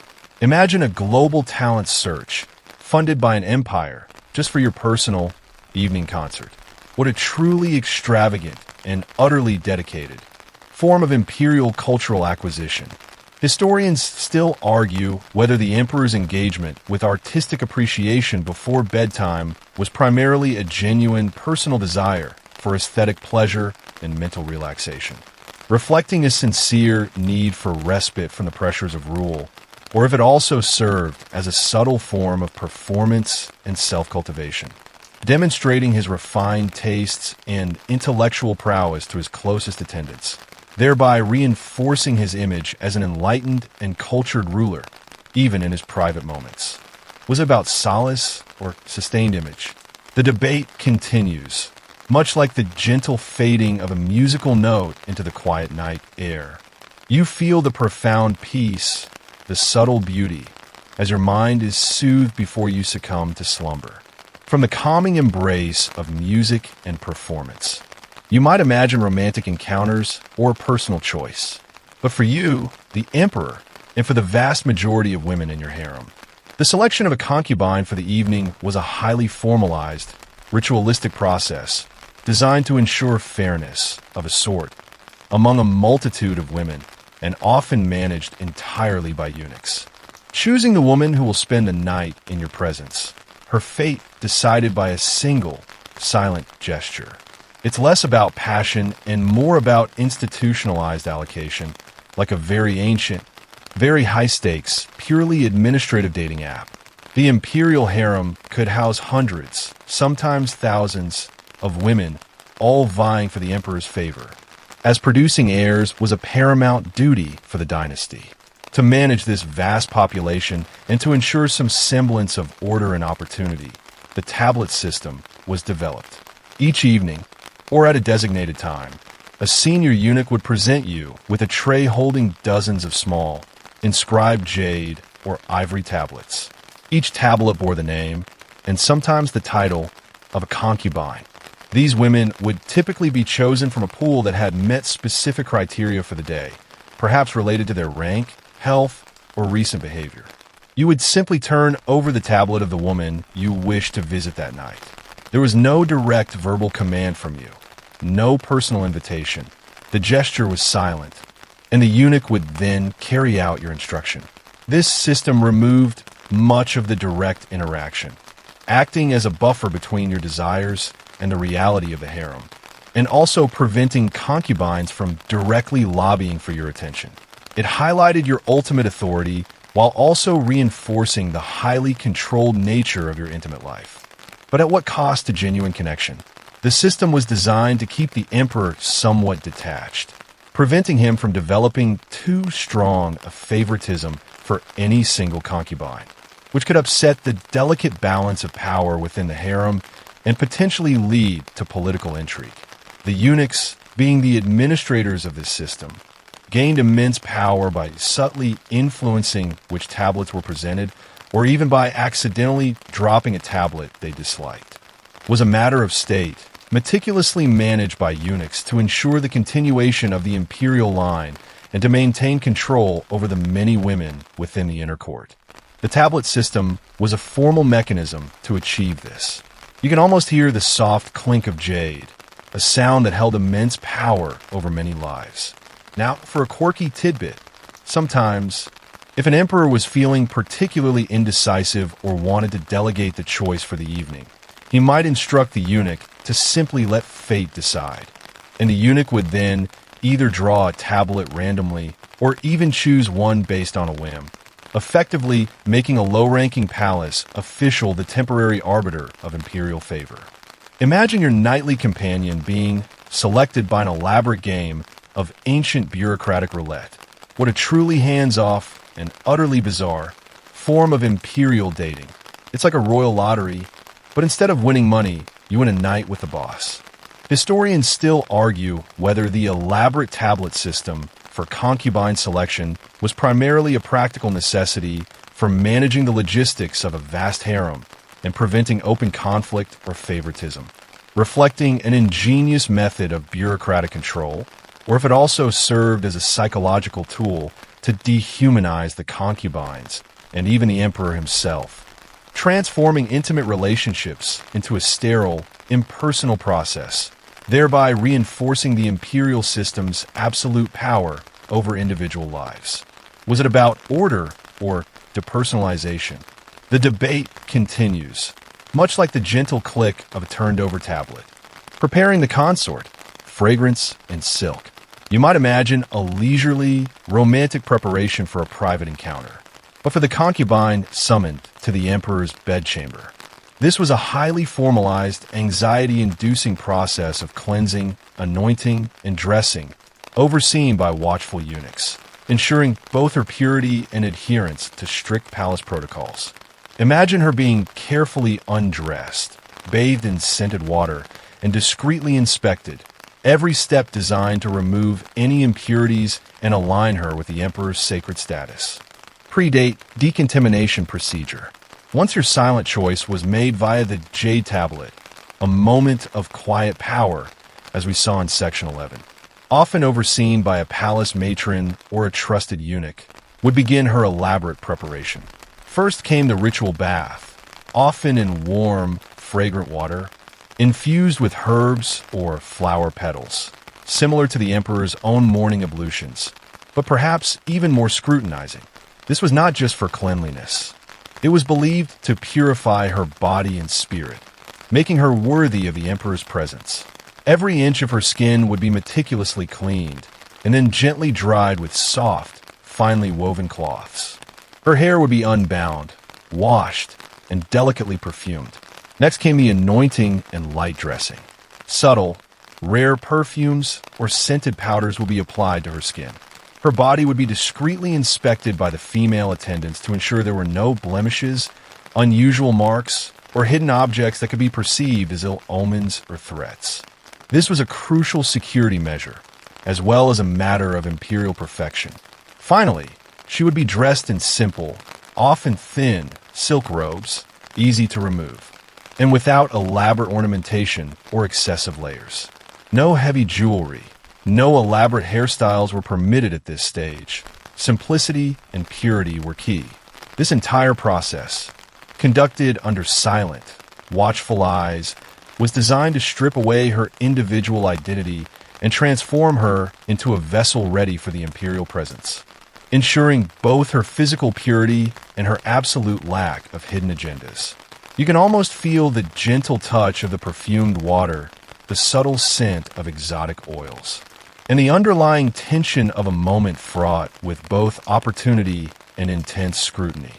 Imagine a global talent search funded by an empire just for your personal evening concert. What a truly extravagant and utterly dedicated form of imperial cultural acquisition. Historians still argue whether the emperor's engagement with artistic appreciation before bedtime was primarily a genuine personal desire for aesthetic pleasure and mental relaxation, reflecting a sincere need for respite from the pressures of rule, or if it also served as a subtle form of performance and self-cultivation, demonstrating his refined tastes and intellectual prowess to his closest attendants, thereby reinforcing his image as an enlightened and cultured ruler, even in his private moments. Was it about solace or sustained image? The debate continues, much like the gentle fading of a musical note into the quiet night air. You feel the profound peace, the subtle beauty, as your mind is soothed before you succumb to slumber. From the calming embrace of music and performance, you might imagine romantic encounters or personal choice. But for you, the emperor, and for the vast majority of women in your harem, the selection of a concubine for the evening was a highly formalized, ritualistic process designed to ensure fairness of a sort among a multitude of women, and often managed entirely by eunuchs. Choosing the woman who will spend the night in your presence, her fate decided by a single, silent gesture. It's less about passion and more about institutionalized allocation, like a very ancient, very high-stakes, purely administrative dating app. The imperial harem could house hundreds, sometimes thousands, of women, all vying for the emperor's favor, as producing heirs was a paramount duty for the dynasty. To manage this vast population and to ensure some semblance of order and opportunity, the tablet system was developed. Each evening, or at a designated time, a senior eunuch would present you with a tray holding dozens of small, inscribed jade or ivory tablets. Each tablet bore the name, and sometimes the title, of a concubine. These women would typically be chosen from a pool that had met specific criteria for the day, perhaps related to their rank, health, or recent behavior. You would simply turn over the tablet of the woman you wished to visit that night. There was no direct verbal command from you, no personal invitation. The gesture was silent, and the eunuch would then carry out your instruction. This system removed much of the direct interaction, acting as a buffer between your desires and the reality of the harem, and also preventing concubines from directly lobbying for your attention. It highlighted your ultimate authority while also reinforcing the highly controlled nature of your intimate life. But at what cost to genuine connection? The system was designed to keep the emperor somewhat detached, preventing him from developing too strong a favoritism for any single concubine, which could upset the delicate balance of power within the harem and potentially lead to political intrigue. The eunuchs, being the administrators of this system, gained immense power by subtly influencing which tablets were presented, or even by accidentally dropping a tablet they disliked. It was a matter of state, meticulously managed by eunuchs to ensure the continuation of the imperial line and to maintain control over the many women within the inner court. The tablet system was a formal mechanism to achieve this. You can almost hear the soft clink of jade, a sound that held immense power over many lives. Now, for a quirky tidbit, sometimes, if an emperor was feeling particularly indecisive or wanted to delegate the choice for the evening, he might instruct the eunuch to simply let fate decide, and the eunuch would then either draw a tablet randomly or even choose one based on a whim, effectively making a low-ranking palace official the temporary arbiter of imperial favor. Imagine your nightly companion being selected by an elaborate game of ancient bureaucratic roulette. What a truly hands-off and utterly bizarre form of imperial dating. It's like a royal lottery, but instead of winning money, you win a night with the boss. Historians still argue whether the elaborate tablet system for concubine selection was primarily a practical necessity for managing the logistics of a vast harem and preventing open conflict or favoritism, reflecting an ingenious method of bureaucratic control, or if it also served as a psychological tool to dehumanize the concubines and even the emperor himself, transforming intimate relationships into a sterile, impersonal process, thereby reinforcing the imperial system's absolute power over individual lives. Was it about order or depersonalization? The debate continues, much like the gentle click of a turned-over tablet. Preparing the consort, fragrance and silk. You might imagine a leisurely, romantic preparation for a private encounter. but for the concubine summoned to the emperor's bedchamber. This was a highly formalized, anxiety-inducing process of cleansing, anointing, and dressing, overseen by watchful eunuchs, ensuring both her purity and adherence to strict palace protocols. Imagine her being carefully undressed, bathed in scented water, and discreetly inspected, every step designed to remove any impurities and align her with the emperor's sacred status. Predate decontamination procedure. Once your silent choice was made via the jade tablet, a moment of quiet power, as we saw in Section 11, often overseen by a palace matron or a trusted eunuch, would begin her elaborate preparation. First came the ritual bath, often in warm, fragrant water, infused with herbs or flower petals, similar to the emperor's own morning ablutions, but perhaps even more scrutinizing. This was not just for cleanliness. It was believed to purify her body and spirit, making her worthy of the emperor's presence. Every inch of her skin would be meticulously cleaned and then gently dried with soft, finely woven cloths. Her hair would be unbound, washed, and delicately perfumed. Next came the anointing and light dressing. Subtle, rare perfumes or scented powders would be applied to her skin. Her body would be discreetly inspected by the female attendants to ensure there were no blemishes, unusual marks, or hidden objects that could be perceived as ill omens or threats. This was a crucial security measure, as well as a matter of imperial perfection. Finally, she would be dressed in simple, often thin, silk robes, easy to remove, and without elaborate ornamentation or excessive layers. No heavy jewelry, no elaborate hairstyles were permitted at this stage. Simplicity and purity were key. This entire process, conducted under silent, watchful eyes, was designed to strip away her individual identity and transform her into a vessel ready for the imperial presence, ensuring both her physical purity and her absolute lack of hidden agendas. You can almost feel the gentle touch of the perfumed water, the subtle scent of exotic oils, and the underlying tension of a moment fraught with both opportunity and intense scrutiny.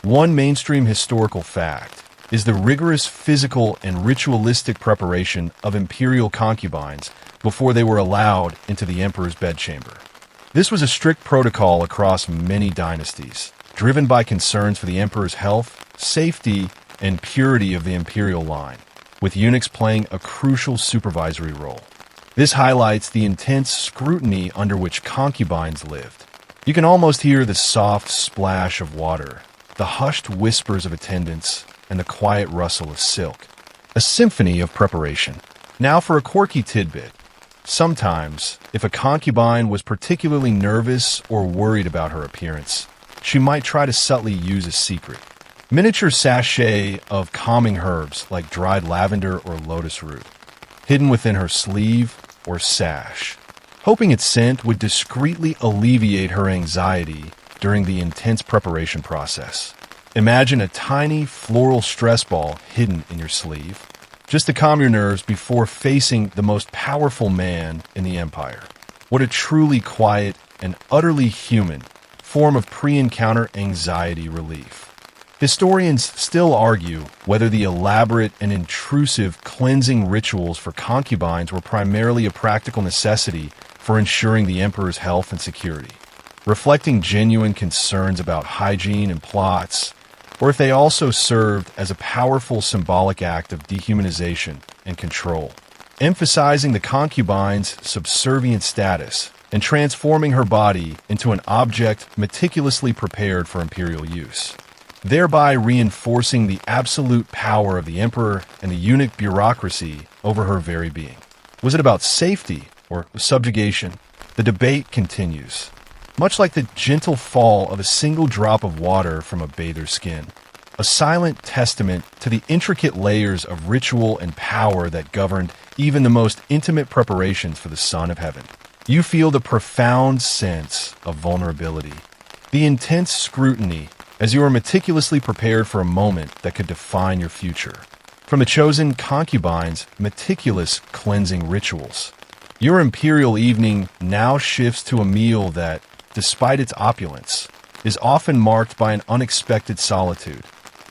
One mainstream historical fact is the rigorous physical and ritualistic preparation of imperial concubines before they were allowed into the emperor's bedchamber. This was a strict protocol across many dynasties, driven by concerns for the emperor's health, safety, and purity of the imperial line, with eunuchs playing a crucial supervisory role. This highlights the intense scrutiny under which concubines lived. You can almost hear the soft splash of water, the hushed whispers of attendants, and the quiet rustle of silk. A symphony of preparation. Now for a quirky tidbit. Sometimes, if a concubine was particularly nervous or worried about her appearance, she might try to subtly use a secret. Miniature sachet of calming herbs like dried lavender or lotus root, hidden within her sleeve or sash, hoping its scent would discreetly alleviate her anxiety during the intense preparation process. Imagine a tiny floral stress ball hidden in your sleeve, just to calm your nerves before facing the most powerful man in the empire. What a truly quiet and utterly human form of pre-encounter anxiety relief. Historians still argue whether the elaborate and intrusive cleansing rituals for concubines were primarily a practical necessity for ensuring the emperor's health and security, reflecting genuine concerns about hygiene and plots, or if they also served as a powerful symbolic act of dehumanization and control, emphasizing the concubine's subservient status and transforming her body into an object meticulously prepared for imperial use, thereby reinforcing the absolute power of the emperor and the eunuch bureaucracy over her very being. Was it about safety or subjugation? The debate continues, much like the gentle fall of a single drop of water from a bather's skin, a silent testament to the intricate layers of ritual and power that governed even the most intimate preparations for the Son of Heaven. You feel the profound sense of vulnerability, the intense scrutiny as you are meticulously prepared for a moment that could define your future. From the chosen concubine's meticulous cleansing rituals, your imperial evening now shifts to a meal that, despite its opulence, is often marked by an unexpected solitude,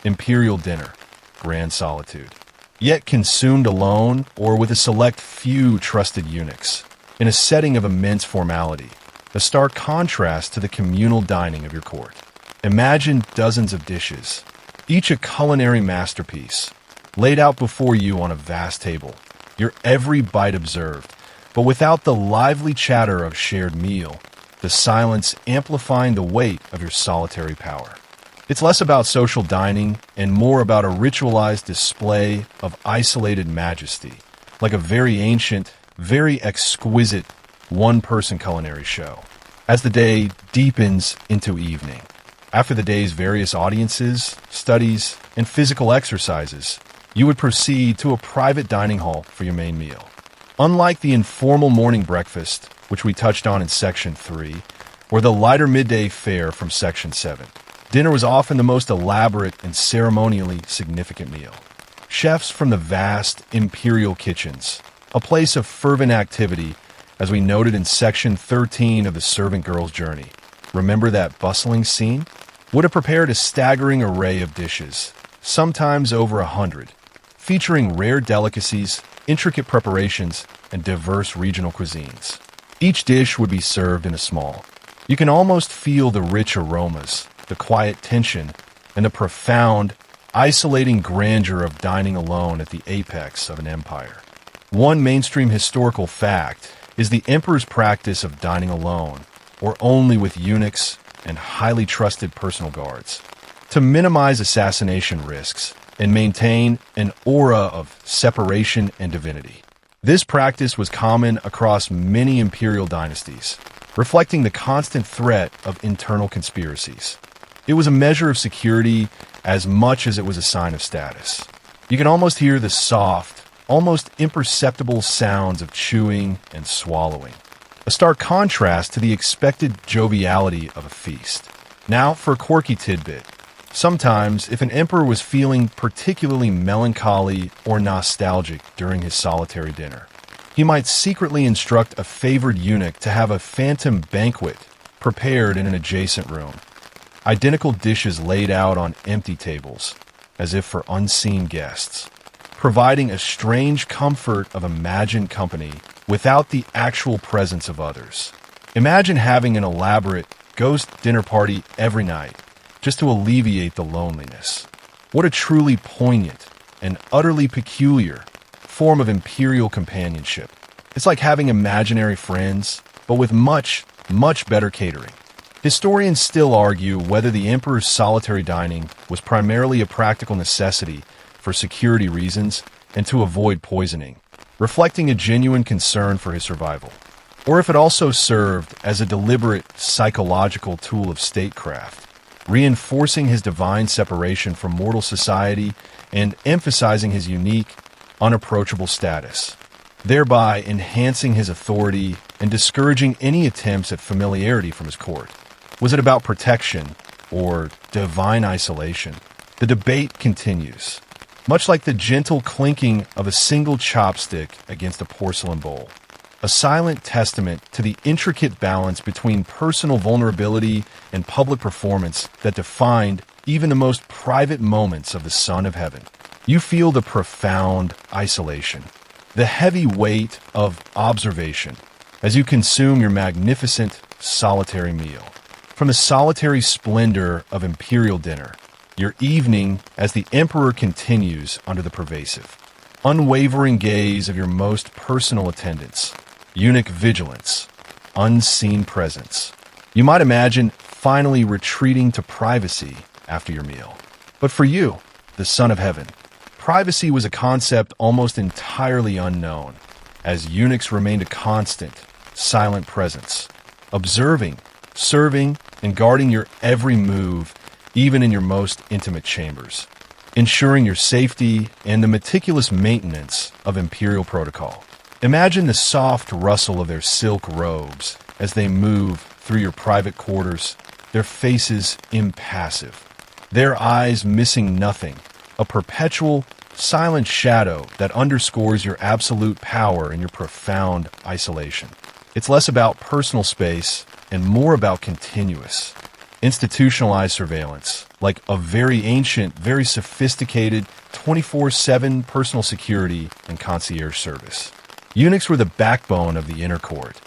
imperial dinner, grand solitude, yet consumed alone or with a select few trusted eunuchs, in a setting of immense formality, a stark contrast to the communal dining of your court. Imagine dozens of dishes, each a culinary masterpiece, laid out before you on a vast table, your every bite observed, but without the lively chatter of shared meal, the silence amplifying the weight of your solitary power. It's less about social dining and more about a ritualized display of isolated majesty, like a very ancient, very exquisite one-person culinary show. As the day deepens into evening, after the day's various audiences, studies, and physical exercises, you would proceed to a private dining hall for your main meal. Unlike the informal morning breakfast, which we touched on in Section 3, or the lighter midday fare from Section 7, dinner was often the most elaborate and ceremonially significant meal. Chefs from the vast imperial kitchens, a place of fervent activity, as we noted in Section 13 of the Servant Girl's Journey. Remember that bustling scene? Would have prepared a staggering array of dishes, sometimes over 100, featuring rare delicacies, intricate preparations, and diverse regional cuisines. Each dish would be served in a small. You can almost feel the rich aromas, the quiet tension, and the profound, isolating grandeur of dining alone at the apex of an empire. One mainstream historical fact is the emperor's practice of dining alone, or only with eunuchs and highly trusted personal guards, to minimize assassination risks and maintain an aura of separation and divinity. This practice was common across many imperial dynasties, reflecting the constant threat of internal conspiracies. It was a measure of security as much as it was a sign of status. You can almost hear the soft, almost imperceptible sounds of chewing and swallowing, a stark contrast to the expected joviality of a feast. Now for a quirky tidbit. Sometimes, if an emperor was feeling particularly melancholy or nostalgic during his solitary dinner, he might secretly instruct a favored eunuch to have a phantom banquet prepared in an adjacent room. Identical dishes laid out on empty tables, as if for unseen guests, providing a strange comfort of imagined company without the actual presence of others. Imagine having an elaborate ghost dinner party every night, just to alleviate the loneliness. What a truly poignant and utterly peculiar form of imperial companionship. It's like having imaginary friends, but with much, much better catering. Historians still argue whether the emperor's solitary dining was primarily a practical necessity for security reasons and to avoid poisoning, reflecting a genuine concern for his survival, or if it also served as a deliberate psychological tool of statecraft, reinforcing his divine separation from mortal society and emphasizing his unique, unapproachable status, thereby enhancing his authority and discouraging any attempts at familiarity from his court. Was it about protection or divine isolation? The debate continues, much like the gentle clinking of a single chopstick against a porcelain bowl, a silent testament to the intricate balance between personal vulnerability and public performance that defined even the most private moments of the Son of Heaven. You feel the profound isolation, the heavy weight of observation, as you consume your magnificent solitary meal. From the solitary splendor of imperial dinner, your evening as the emperor continues under the pervasive, unwavering gaze of your most personal attendants, eunuch vigilance, unseen presence. You might imagine finally retreating to privacy after your meal. But for you, the Son of Heaven, privacy was a concept almost entirely unknown, as eunuchs remained a constant, silent presence, observing, serving, and guarding your every move, even in your most intimate chambers, ensuring your safety and the meticulous maintenance of imperial protocol. Imagine the soft rustle of their silk robes as they move through your private quarters, their faces impassive, their eyes missing nothing, a perpetual, silent shadow that underscores your absolute power and your profound isolation. It's less about personal space and more about continuous, institutionalized surveillance, like a very ancient, very sophisticated 24/7 personal security and concierge service. Eunuchs were the backbone of the inner court,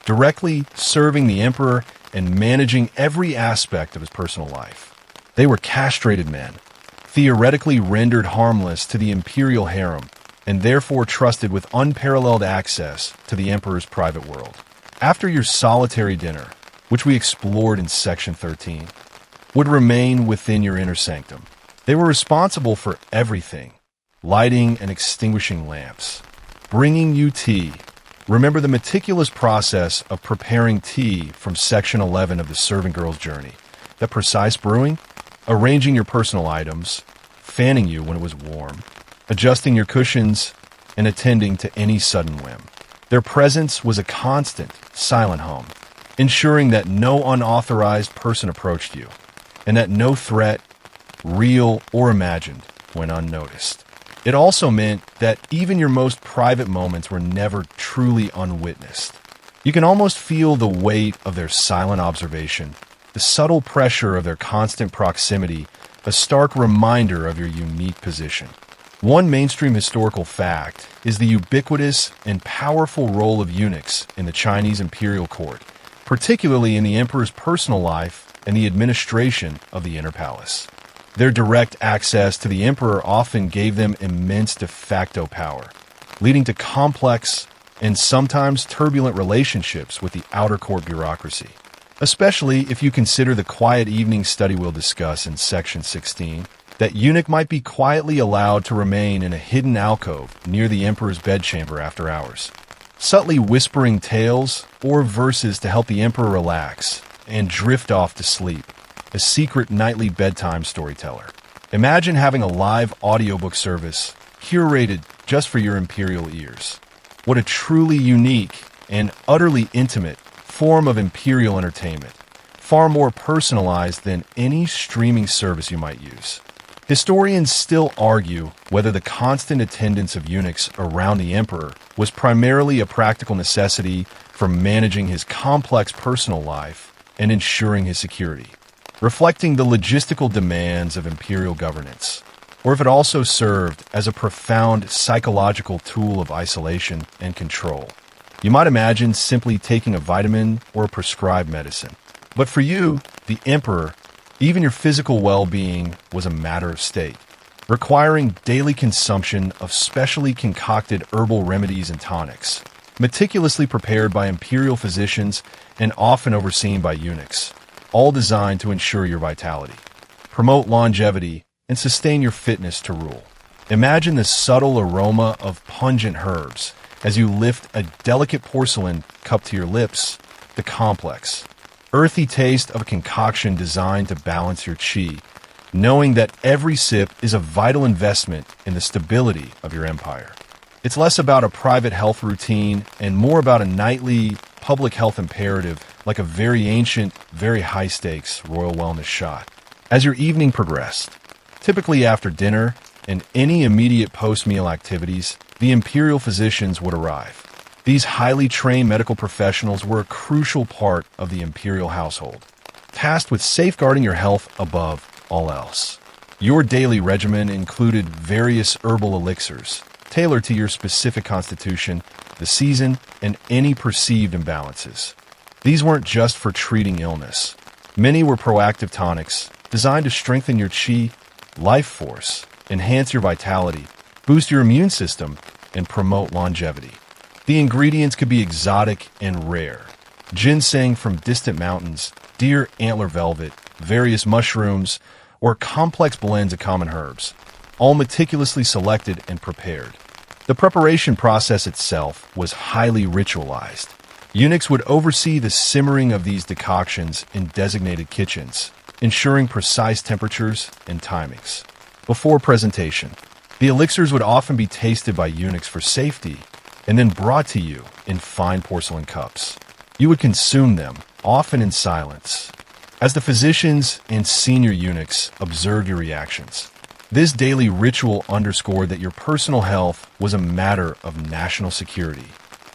directly serving the emperor and managing every aspect of his personal life. They were castrated men, theoretically rendered harmless to the imperial harem, and therefore trusted with unparalleled access to the emperor's private world. After your solitary dinner, which we explored in Section 13, would remain within your inner sanctum. They were responsible for everything, lighting and extinguishing lamps, bringing you tea. Remember the meticulous process of preparing tea from Section 11 of the Servant Girl's Journey. That precise brewing, arranging your personal items, fanning you when it was warm, adjusting your cushions, and attending to any sudden whim. Their presence was a constant, silent hum, ensuring that no unauthorized person approached you, and that no threat, real or imagined, went unnoticed. It also meant that even your most private moments were never truly unwitnessed. You can almost feel the weight of their silent observation, the subtle pressure of their constant proximity, a stark reminder of your unique position. One mainstream historical fact is the ubiquitous and powerful role of eunuchs in the Chinese imperial court, particularly in the emperor's personal life and the administration of the inner palace. Their direct access to the emperor often gave them immense de facto power, leading to complex and sometimes turbulent relationships with the outer court bureaucracy, especially if you consider the quiet evening study we'll discuss in Section 16. That eunuch might be quietly allowed to remain in a hidden alcove near the emperor's bedchamber after hours, subtly whispering tales or verses to help the emperor relax and drift off to sleep, a secret nightly bedtime storyteller. Imagine having a live audiobook service curated just for your imperial ears. What a truly unique and utterly intimate form of imperial entertainment, far more personalized than any streaming service you might use. Historians still argue whether the constant attendance of eunuchs around the emperor was primarily a practical necessity for managing his complex personal life and ensuring his security, reflecting the logistical demands of imperial governance, or if it also served as a profound psychological tool of isolation and control. You might imagine simply taking a vitamin or a prescribed medicine. But for you, the emperor, even your physical well-being was a matter of state, requiring daily consumption of specially concocted herbal remedies and tonics, meticulously prepared by imperial physicians and often overseen by eunuchs, all designed to ensure your vitality, promote longevity, and sustain your fitness to rule. Imagine the subtle aroma of pungent herbs as you lift a delicate porcelain cup to your lips, the complex, earthy taste of a concoction designed to balance your qi, knowing that every sip is a vital investment in the stability of your empire. It's less about a private health routine and more about a nightly public health imperative, like a very ancient, very high-stakes royal wellness shot. As your evening progressed, typically after dinner and any immediate post-meal activities, the imperial physicians would arrive. These highly trained medical professionals were a crucial part of the imperial household, tasked with safeguarding your health above all else. Your daily regimen included various herbal elixirs, tailored to your specific constitution, the season, and any perceived imbalances. These weren't just for treating illness. Many were proactive tonics, designed to strengthen your qi, life force, enhance your vitality, boost your immune system, and promote longevity. The ingredients could be exotic and rare. Ginseng from distant mountains, deer antler velvet, various mushrooms, or complex blends of common herbs, all meticulously selected and prepared. The preparation process itself was highly ritualized. Eunuchs would oversee the simmering of these decoctions in designated kitchens, ensuring precise temperatures and timings. Before presentation, the elixirs would often be tasted by eunuchs for safety and then brought to you in fine porcelain cups. You would consume them, often in silence, as the physicians and senior eunuchs observed your reactions. This daily ritual underscored that your personal health was a matter of national security,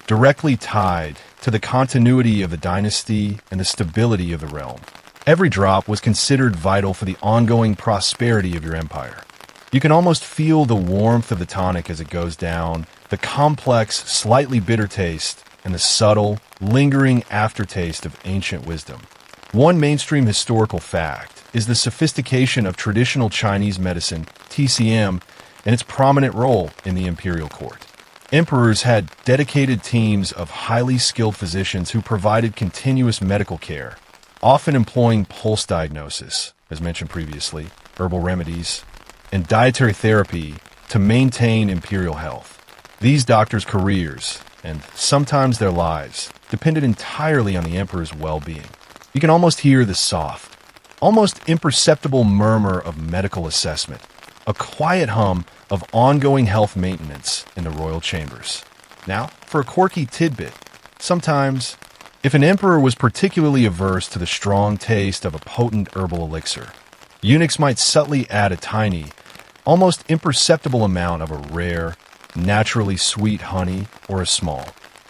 directly tied to the continuity of the dynasty and the stability of the realm. Every drop was considered vital for the ongoing prosperity of your empire. You can almost feel the warmth of the tonic as it goes down, the complex, slightly bitter taste, and the subtle, lingering aftertaste of ancient wisdom. One mainstream historical fact is the sophistication of traditional Chinese medicine, TCM, and its prominent role in the imperial court. Emperors had dedicated teams of highly skilled physicians who provided continuous medical care, often employing pulse diagnosis, as mentioned previously, herbal remedies, and dietary therapy to maintain imperial health. These doctors' careers, and sometimes their lives, depended entirely on the emperor's well-being. You can almost hear the soft, almost imperceptible murmur of medical assessment, a quiet hum of ongoing health maintenance in the royal chambers. Now, for a quirky tidbit, sometimes, if an emperor was particularly averse to the strong taste of a potent herbal elixir, eunuchs might subtly add a tiny, almost imperceptible amount of a rare, naturally sweet honey or a small,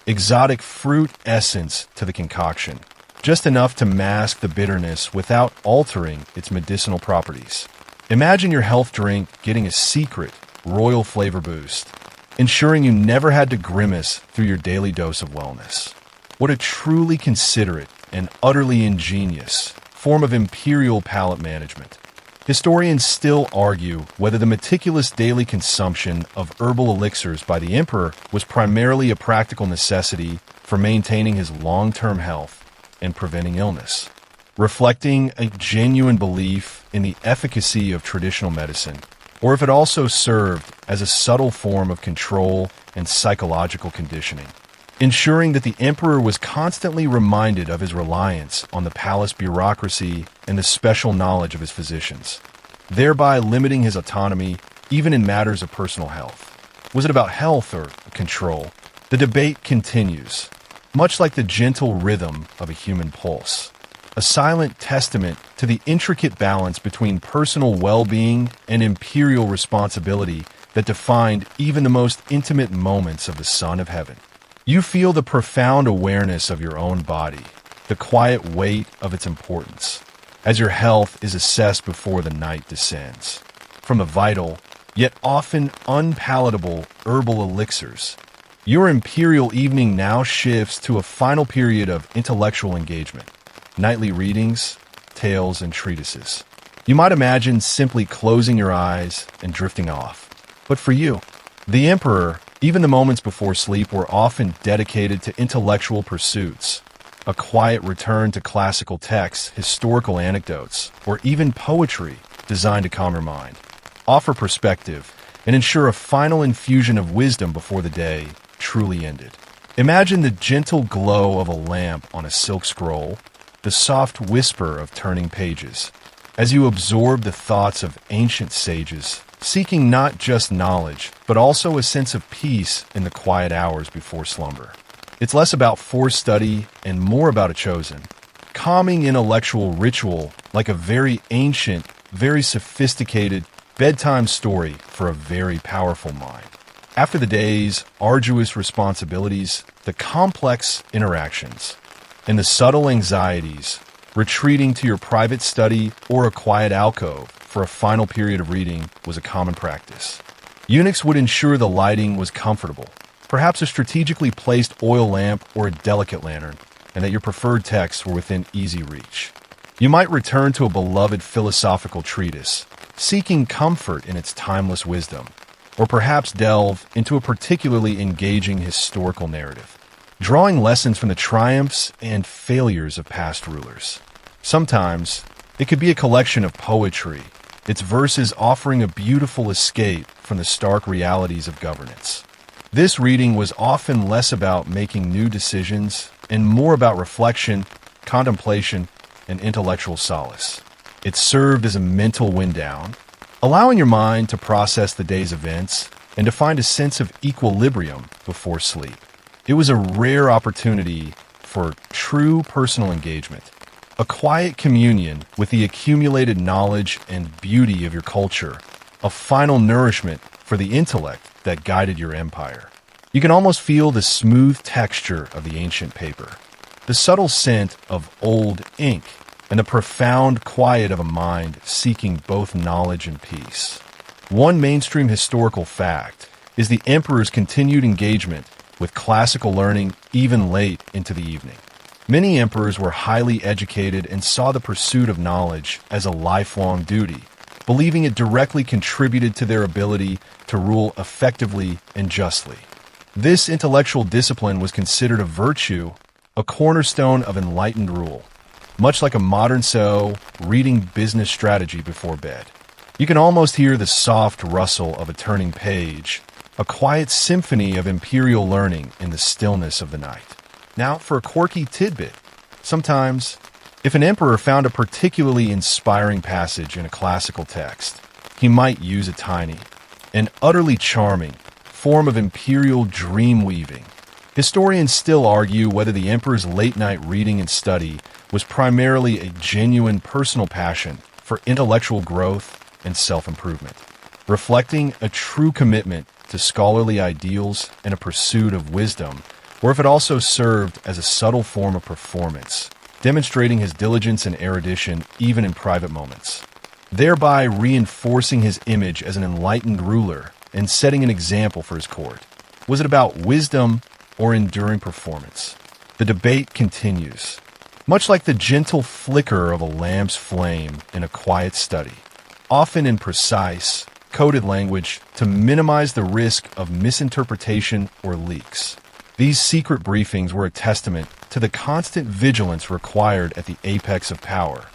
exotic fruit essence to the concoction, just enough to mask the bitterness without altering its medicinal properties. Imagine your health drink getting a secret, royal flavor boost, ensuring you never had to grimace through your daily dose of wellness. What a truly considerate and utterly ingenious form of imperial palate management. Historians still argue whether the meticulous daily consumption of herbal elixirs by the emperor was primarily a practical necessity for maintaining his long-term health and preventing illness, reflecting a genuine belief in the efficacy of traditional medicine, or if it also served as a subtle form of control and psychological conditioning, ensuring that the emperor was constantly reminded of his reliance on the palace bureaucracy and the special knowledge of his physicians, thereby limiting his autonomy even in matters of personal health. Was it about health or control? The debate continues, much like the gentle rhythm of a human pulse, a silent testament to the intricate balance between personal well-being and imperial responsibility that defined even the most intimate moments of the Son of Heaven. You feel the profound awareness of your own body, the quiet weight of its importance, as your health is assessed before the night descends. From the vital, yet often unpalatable herbal elixirs, your imperial evening now shifts to a final period of intellectual engagement, nightly readings, tales, and treatises. You might imagine simply closing your eyes and drifting off. But for you, the emperor, even the moments before sleep were often dedicated to intellectual pursuits, a quiet return to classical texts, historical anecdotes, or even poetry designed to calm your mind, offer perspective, and ensure a final infusion of wisdom before the day truly ended. Imagine the gentle glow of a lamp on a silk scroll, the soft whisper of turning pages, as you absorb the thoughts of ancient sages, seeking not just knowledge, but also a sense of peace in the quiet hours before slumber. It's less about forced study and more about a chosen, calming intellectual ritual like a very ancient, very sophisticated bedtime story for a very powerful mind. After the day's arduous responsibilities, the complex interactions, and the subtle anxieties, retreating to your private study or a quiet alcove for a final period of reading was a common practice. Eunuchs would ensure the lighting was comfortable, perhaps a strategically placed oil lamp or a delicate lantern, and that your preferred texts were within easy reach. You might return to a beloved philosophical treatise, seeking comfort in its timeless wisdom, or perhaps delve into a particularly engaging historical narrative, drawing lessons from the triumphs and failures of past rulers. Sometimes, it could be a collection of poetry, its verses offering a beautiful escape from the stark realities of governance. This reading was often less about making new decisions and more about reflection, contemplation, and intellectual solace. It served as a mental wind down, allowing your mind to process the day's events and to find a sense of equilibrium before sleep. It was a rare opportunity for true personal engagement, a quiet communion with the accumulated knowledge and beauty of your culture, a final nourishment for the intellect that guided your empire. You can almost feel the smooth texture of the ancient paper, the subtle scent of old ink, and the profound quiet of a mind seeking both knowledge and peace. One mainstream historical fact is the emperor's continued engagement with classical learning even late into the evening. Many emperors were highly educated and saw the pursuit of knowledge as a lifelong duty, believing it directly contributed to their ability to rule effectively and justly. This intellectual discipline was considered a virtue, a cornerstone of enlightened rule, much like a modern reading business strategy before bed. You can almost hear the soft rustle of a turning page, a quiet symphony of imperial learning in the stillness of the night. Now for a quirky tidbit. Sometimes, if an emperor found a particularly inspiring passage in a classical text, he might use a tiny and utterly charming form of imperial dream weaving. Historians still argue whether the emperor's late-night reading and study was primarily a genuine personal passion for intellectual growth and self-improvement, reflecting a true commitment to scholarly ideals and a pursuit of wisdom, or if it also served as a subtle form of performance, demonstrating his diligence and erudition even in private moments, thereby reinforcing his image as an enlightened ruler and setting an example for his court. Was it about wisdom or enduring performance? The debate continues, much like the gentle flicker of a lamp's flame in a quiet study, often in precise, coded language to minimize the risk of misinterpretation or leaks. These secret briefings were a testament to the constant vigilance required at the apex of power,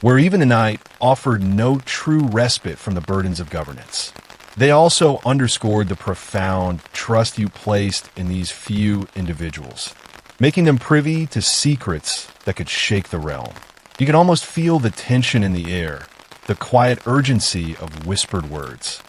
where even the night offered no true respite from the burdens of governance. They also underscored the profound trust you placed in these few individuals, making them privy to secrets that could shake the realm. You can almost feel the tension in the air, the quiet urgency of whispered words,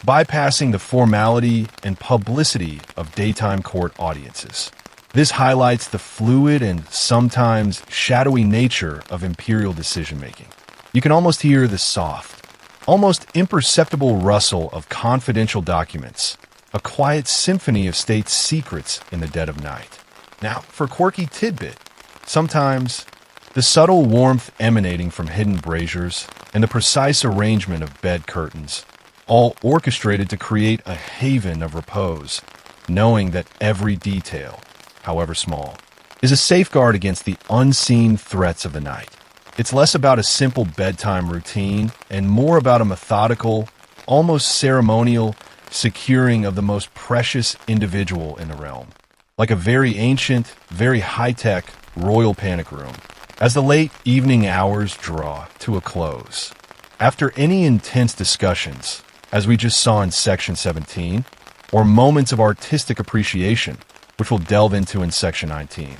bypassing the formality and publicity of daytime court audiences. This highlights the fluid and sometimes shadowy nature of imperial decision-making. You can almost hear the soft, almost imperceptible rustle of confidential documents, a quiet symphony of state secrets in the dead of night. Now, for a quirky tidbit, sometimes the subtle warmth emanating from hidden braziers and the precise arrangement of bed curtains, all orchestrated to create a haven of repose, knowing that every detail, however small, is a safeguard against the unseen threats of the night. It's less about a simple bedtime routine and more about a methodical, almost ceremonial securing of the most precious individual in the realm, like a very ancient, very high-tech royal panic room. As the late evening hours draw to a close, after any intense discussions, as we just saw in Section 17, or moments of artistic appreciation, which we'll delve into in Section 19,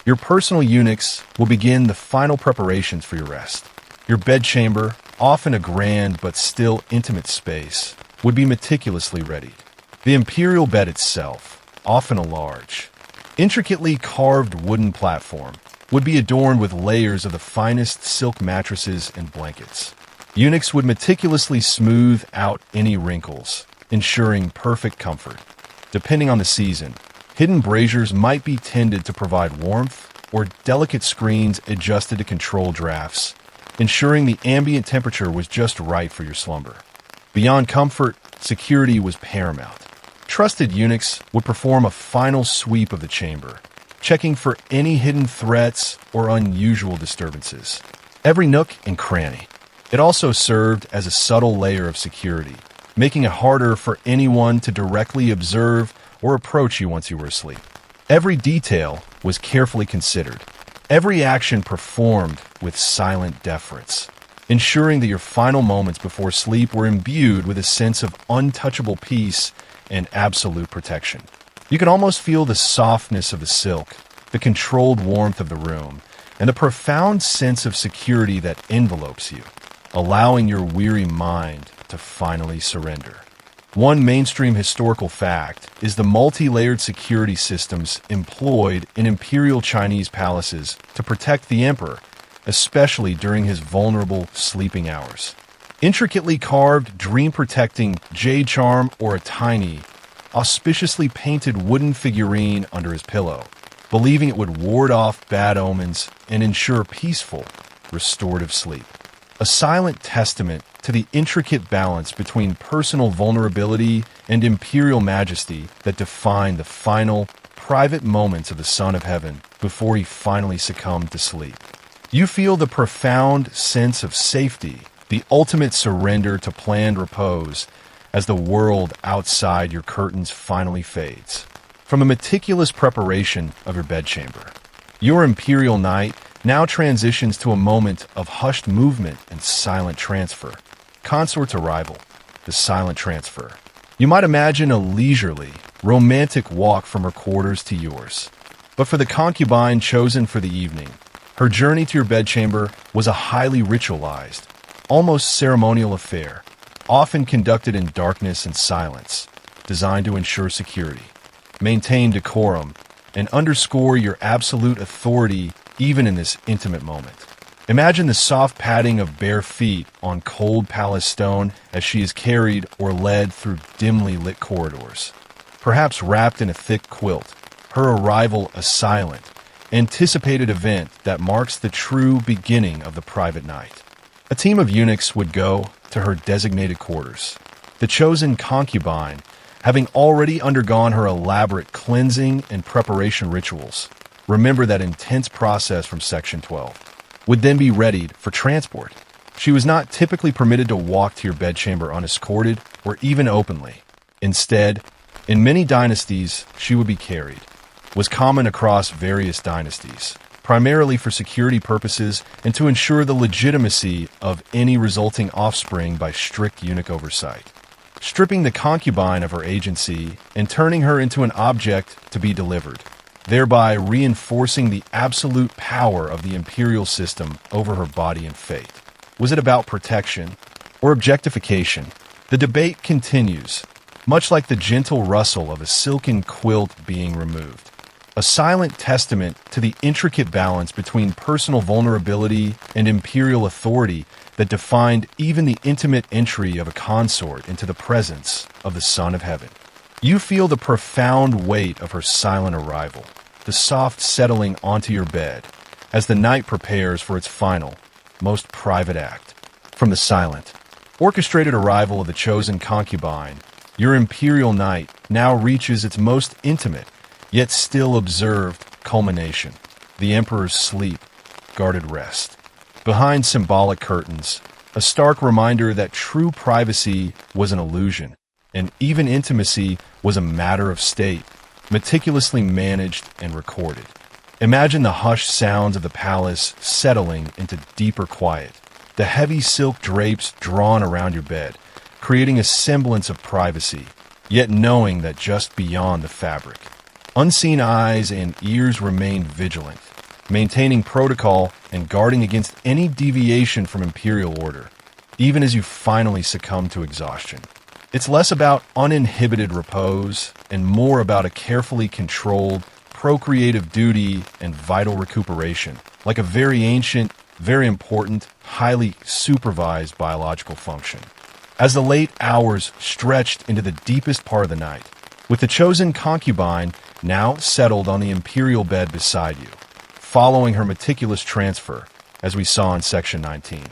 your personal eunuchs will begin the final preparations for your rest. Your bedchamber, often a grand but still intimate space, would be meticulously readied. The imperial bed itself, often a large, intricately carved wooden platform, would be adorned with layers of the finest silk mattresses and blankets. Eunuchs would meticulously smooth out any wrinkles, ensuring perfect comfort. Depending on the season, hidden braziers might be tended to provide warmth, or delicate screens adjusted to control drafts, ensuring the ambient temperature was just right for your slumber. Beyond comfort, security was paramount. Trusted eunuchs would perform a final sweep of the chamber, checking for any hidden threats or unusual disturbances. Every nook and cranny. It also served as a subtle layer of security, making it harder for anyone to directly observe or approach you once you were asleep. Every detail was carefully considered, every action performed with silent deference, ensuring that your final moments before sleep were imbued with a sense of untouchable peace and absolute protection. You can almost feel the softness of the silk, the controlled warmth of the room, and the profound sense of security that envelopes you, allowing your weary mind to finally surrender. One mainstream historical fact is the multi-layered security systems employed in imperial Chinese palaces to protect the emperor, especially during his vulnerable sleeping hours. Intricately carved, dream-protecting jade charm or a tiny, auspiciously painted wooden figurine under his pillow, believing it would ward off bad omens and ensure peaceful, restorative sleep. A silent testament to the intricate balance between personal vulnerability and imperial majesty that defined the final, private moments of the Son of Heaven before he finally succumbed to sleep. You feel the profound sense of safety, the ultimate surrender to planned repose, as the world outside your curtains finally fades. From a meticulous preparation of your bedchamber, your imperial night now transitions to a moment of hushed movement and silent transfer. Consort's arrival, the silent transfer. You might imagine a leisurely, romantic walk from her quarters to yours. But for the concubine chosen for the evening, her journey to your bedchamber was a highly ritualized, almost ceremonial affair, often conducted in darkness and silence, designed to ensure security, maintain decorum, and underscore your absolute authority even in this intimate moment. Imagine the soft padding of bare feet on cold palace stone as she is carried or led through dimly lit corridors. Perhaps wrapped in a thick quilt, her arrival a silent, anticipated event that marks the true beginning of the private night. A team of eunuchs would go to her designated quarters, the chosen concubine having already undergone her elaborate cleansing and preparation rituals. Remember that intense process from Section 12. Would then be readied for transport. She was not typically permitted to walk to your bedchamber unescorted or even openly. Instead, in many dynasties, she would be carried. Was common across various dynasties, primarily for security purposes and to ensure the legitimacy of any resulting offspring by strict eunuch oversight. Stripping the concubine of her agency and turning her into an object to be delivered, thereby reinforcing the absolute power of the imperial system over her body and fate. Was it about protection or objectification? The debate continues, much like the gentle rustle of a silken quilt being removed. A silent testament to the intricate balance between personal vulnerability and imperial authority that defined even the intimate entry of a consort into the presence of the Son of Heaven. You feel the profound weight of her silent arrival, the soft settling onto your bed, as the night prepares for its final, most private act. From the silent, orchestrated arrival of the chosen concubine, your imperial night now reaches its most intimate, yet still observed culmination. The emperor's sleep, guarded rest. Behind symbolic curtains, a stark reminder that true privacy was an illusion, and even intimacy was a matter of state, meticulously managed and recorded. Imagine the hushed sounds of the palace settling into deeper quiet, the heavy silk drapes drawn around your bed, creating a semblance of privacy, yet knowing that just beyond the fabric, unseen eyes and ears remain vigilant, maintaining protocol and guarding against any deviation from imperial order, even as you finally succumb to exhaustion. It's less about uninhibited repose and more about a carefully controlled, procreative duty and vital recuperation, like a very ancient, very important, highly supervised biological function. As the late hours stretched into the deepest part of the night, with the chosen concubine now settled on the imperial bed beside you, following her meticulous transfer, as we saw in Section 19.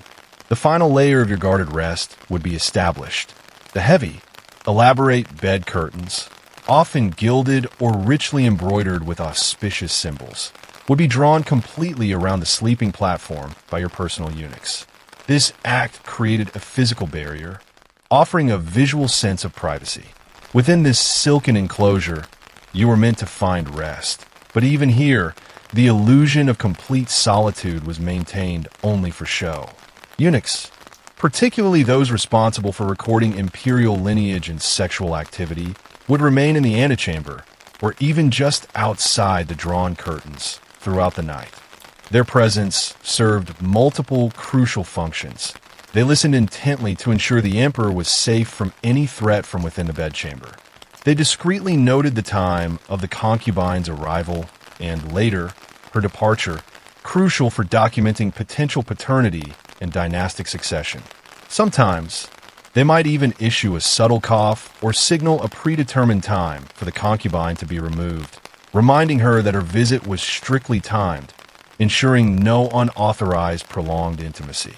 The final layer of your guarded rest would be established. The heavy, elaborate bed curtains, often gilded or richly embroidered with auspicious symbols, would be drawn completely around the sleeping platform by your personal eunuchs. This act created a physical barrier, offering a visual sense of privacy. Within this silken enclosure, you were meant to find rest. But even here, the illusion of complete solitude was maintained only for show. Eunuchs, particularly those responsible for recording imperial lineage and sexual activity, would remain in the antechamber, or even just outside the drawn curtains, throughout the night. Their presence served multiple crucial functions. They listened intently to ensure the emperor was safe from any threat from within the bedchamber. They discreetly noted the time of the concubine's arrival and later, her departure, crucial for documenting potential paternity and dynastic succession. Sometimes, they might even issue a subtle cough or signal a predetermined time for the concubine to be removed, reminding her that her visit was strictly timed, ensuring no unauthorized prolonged intimacy.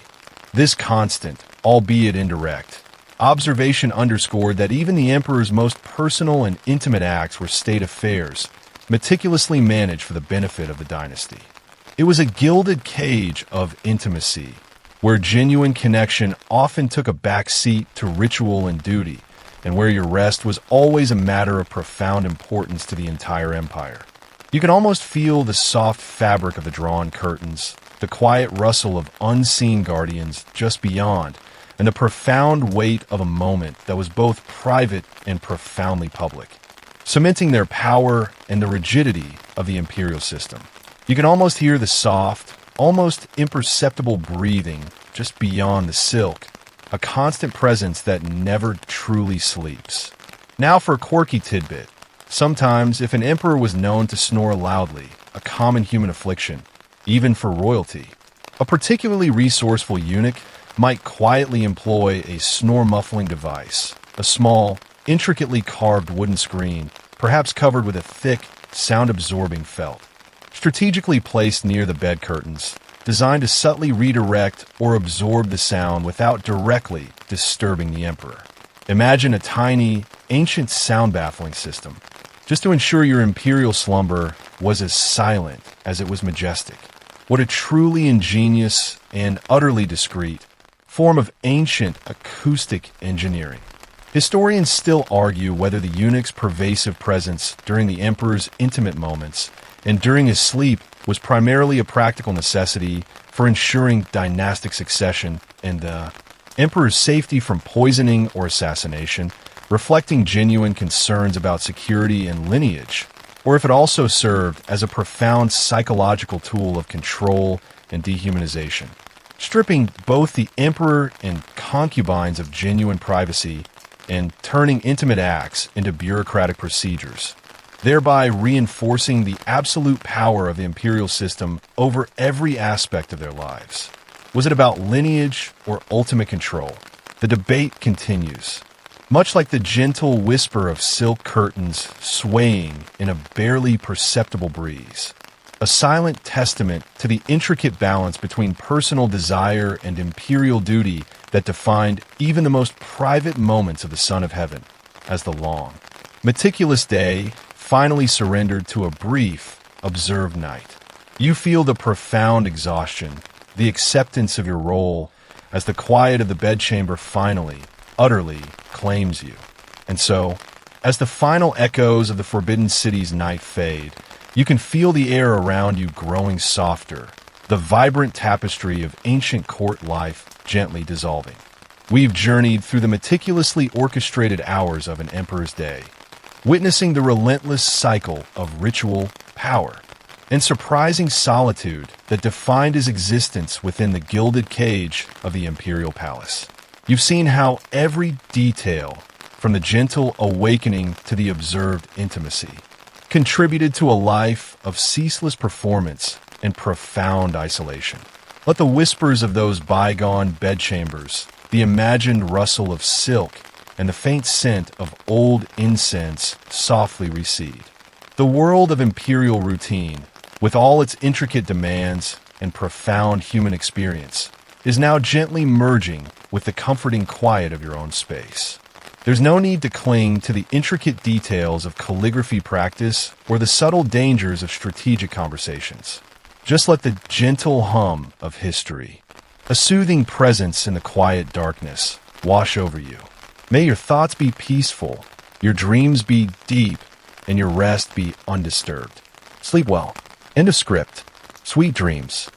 This constant, albeit indirect, observation underscored that even the emperor's most personal and intimate acts were state affairs, meticulously managed for the benefit of the dynasty. It was a gilded cage of intimacy, where genuine connection often took a back seat to ritual and duty, and where your rest was always a matter of profound importance to the entire empire. You could almost feel the soft fabric of the drawn curtains, the quiet rustle of unseen guardians just beyond, and the profound weight of a moment that was both private and profoundly public, cementing their power and the rigidity of the imperial system. You can almost hear the soft, almost imperceptible breathing just beyond the silk, a constant presence that never truly sleeps. Now for a quirky tidbit. Sometimes, if an emperor was known to snore loudly, a common human affliction, even for royalty, a particularly resourceful eunuch might quietly employ a snore-muffling device, a small, intricately carved wooden screen, perhaps covered with a thick, sound-absorbing felt, strategically placed near the bed curtains, designed to subtly redirect or absorb the sound without directly disturbing the emperor. Imagine a tiny, ancient sound-baffling system, just to ensure your imperial slumber was as silent as it was majestic. What a truly ingenious and utterly discreet form of ancient acoustic engineering. Historians still argue whether the eunuch's pervasive presence during the emperor's intimate moments and during his sleep was primarily a practical necessity for ensuring dynastic succession and the emperor's safety from poisoning or assassination, reflecting genuine concerns about security and lineage, or if it also served as a profound psychological tool of control and dehumanization, stripping both the emperor and concubines of genuine privacy and turning intimate acts into bureaucratic procedures, thereby reinforcing the absolute power of the imperial system over every aspect of their lives. Was it about lineage or ultimate control? The debate continues. Much like the gentle whisper of silk curtains swaying in a barely perceptible breeze, a silent testament to the intricate balance between personal desire and imperial duty that defined even the most private moments of the Son of Heaven, as the long, meticulous day finally surrendered to a brief, observed night. You feel the profound exhaustion, the acceptance of your role, as the quiet of the bedchamber finally, utterly claims you. And so, as the final echoes of the Forbidden City's night fade, you can feel the air around you growing softer, the vibrant tapestry of ancient court life gently dissolving. We've journeyed through the meticulously orchestrated hours of an emperor's day, witnessing the relentless cycle of ritual, power, and surprising solitude that defined his existence within the gilded cage of the imperial palace. You've seen how every detail, from the gentle awakening to the observed intimacy, contributed to a life of ceaseless performance and profound isolation. Let the whispers of those bygone bedchambers, the imagined rustle of silk, and the faint scent of old incense softly recede. The world of imperial routine, with all its intricate demands and profound human experience, is now gently merging with the comforting quiet of your own space. There's no need to cling to the intricate details of calligraphy practice or the subtle dangers of strategic conversations. Just let the gentle hum of history, a soothing presence in the quiet darkness, wash over you. May your thoughts be peaceful, your dreams be deep, and your rest be undisturbed. Sleep well. End of script. Sweet dreams.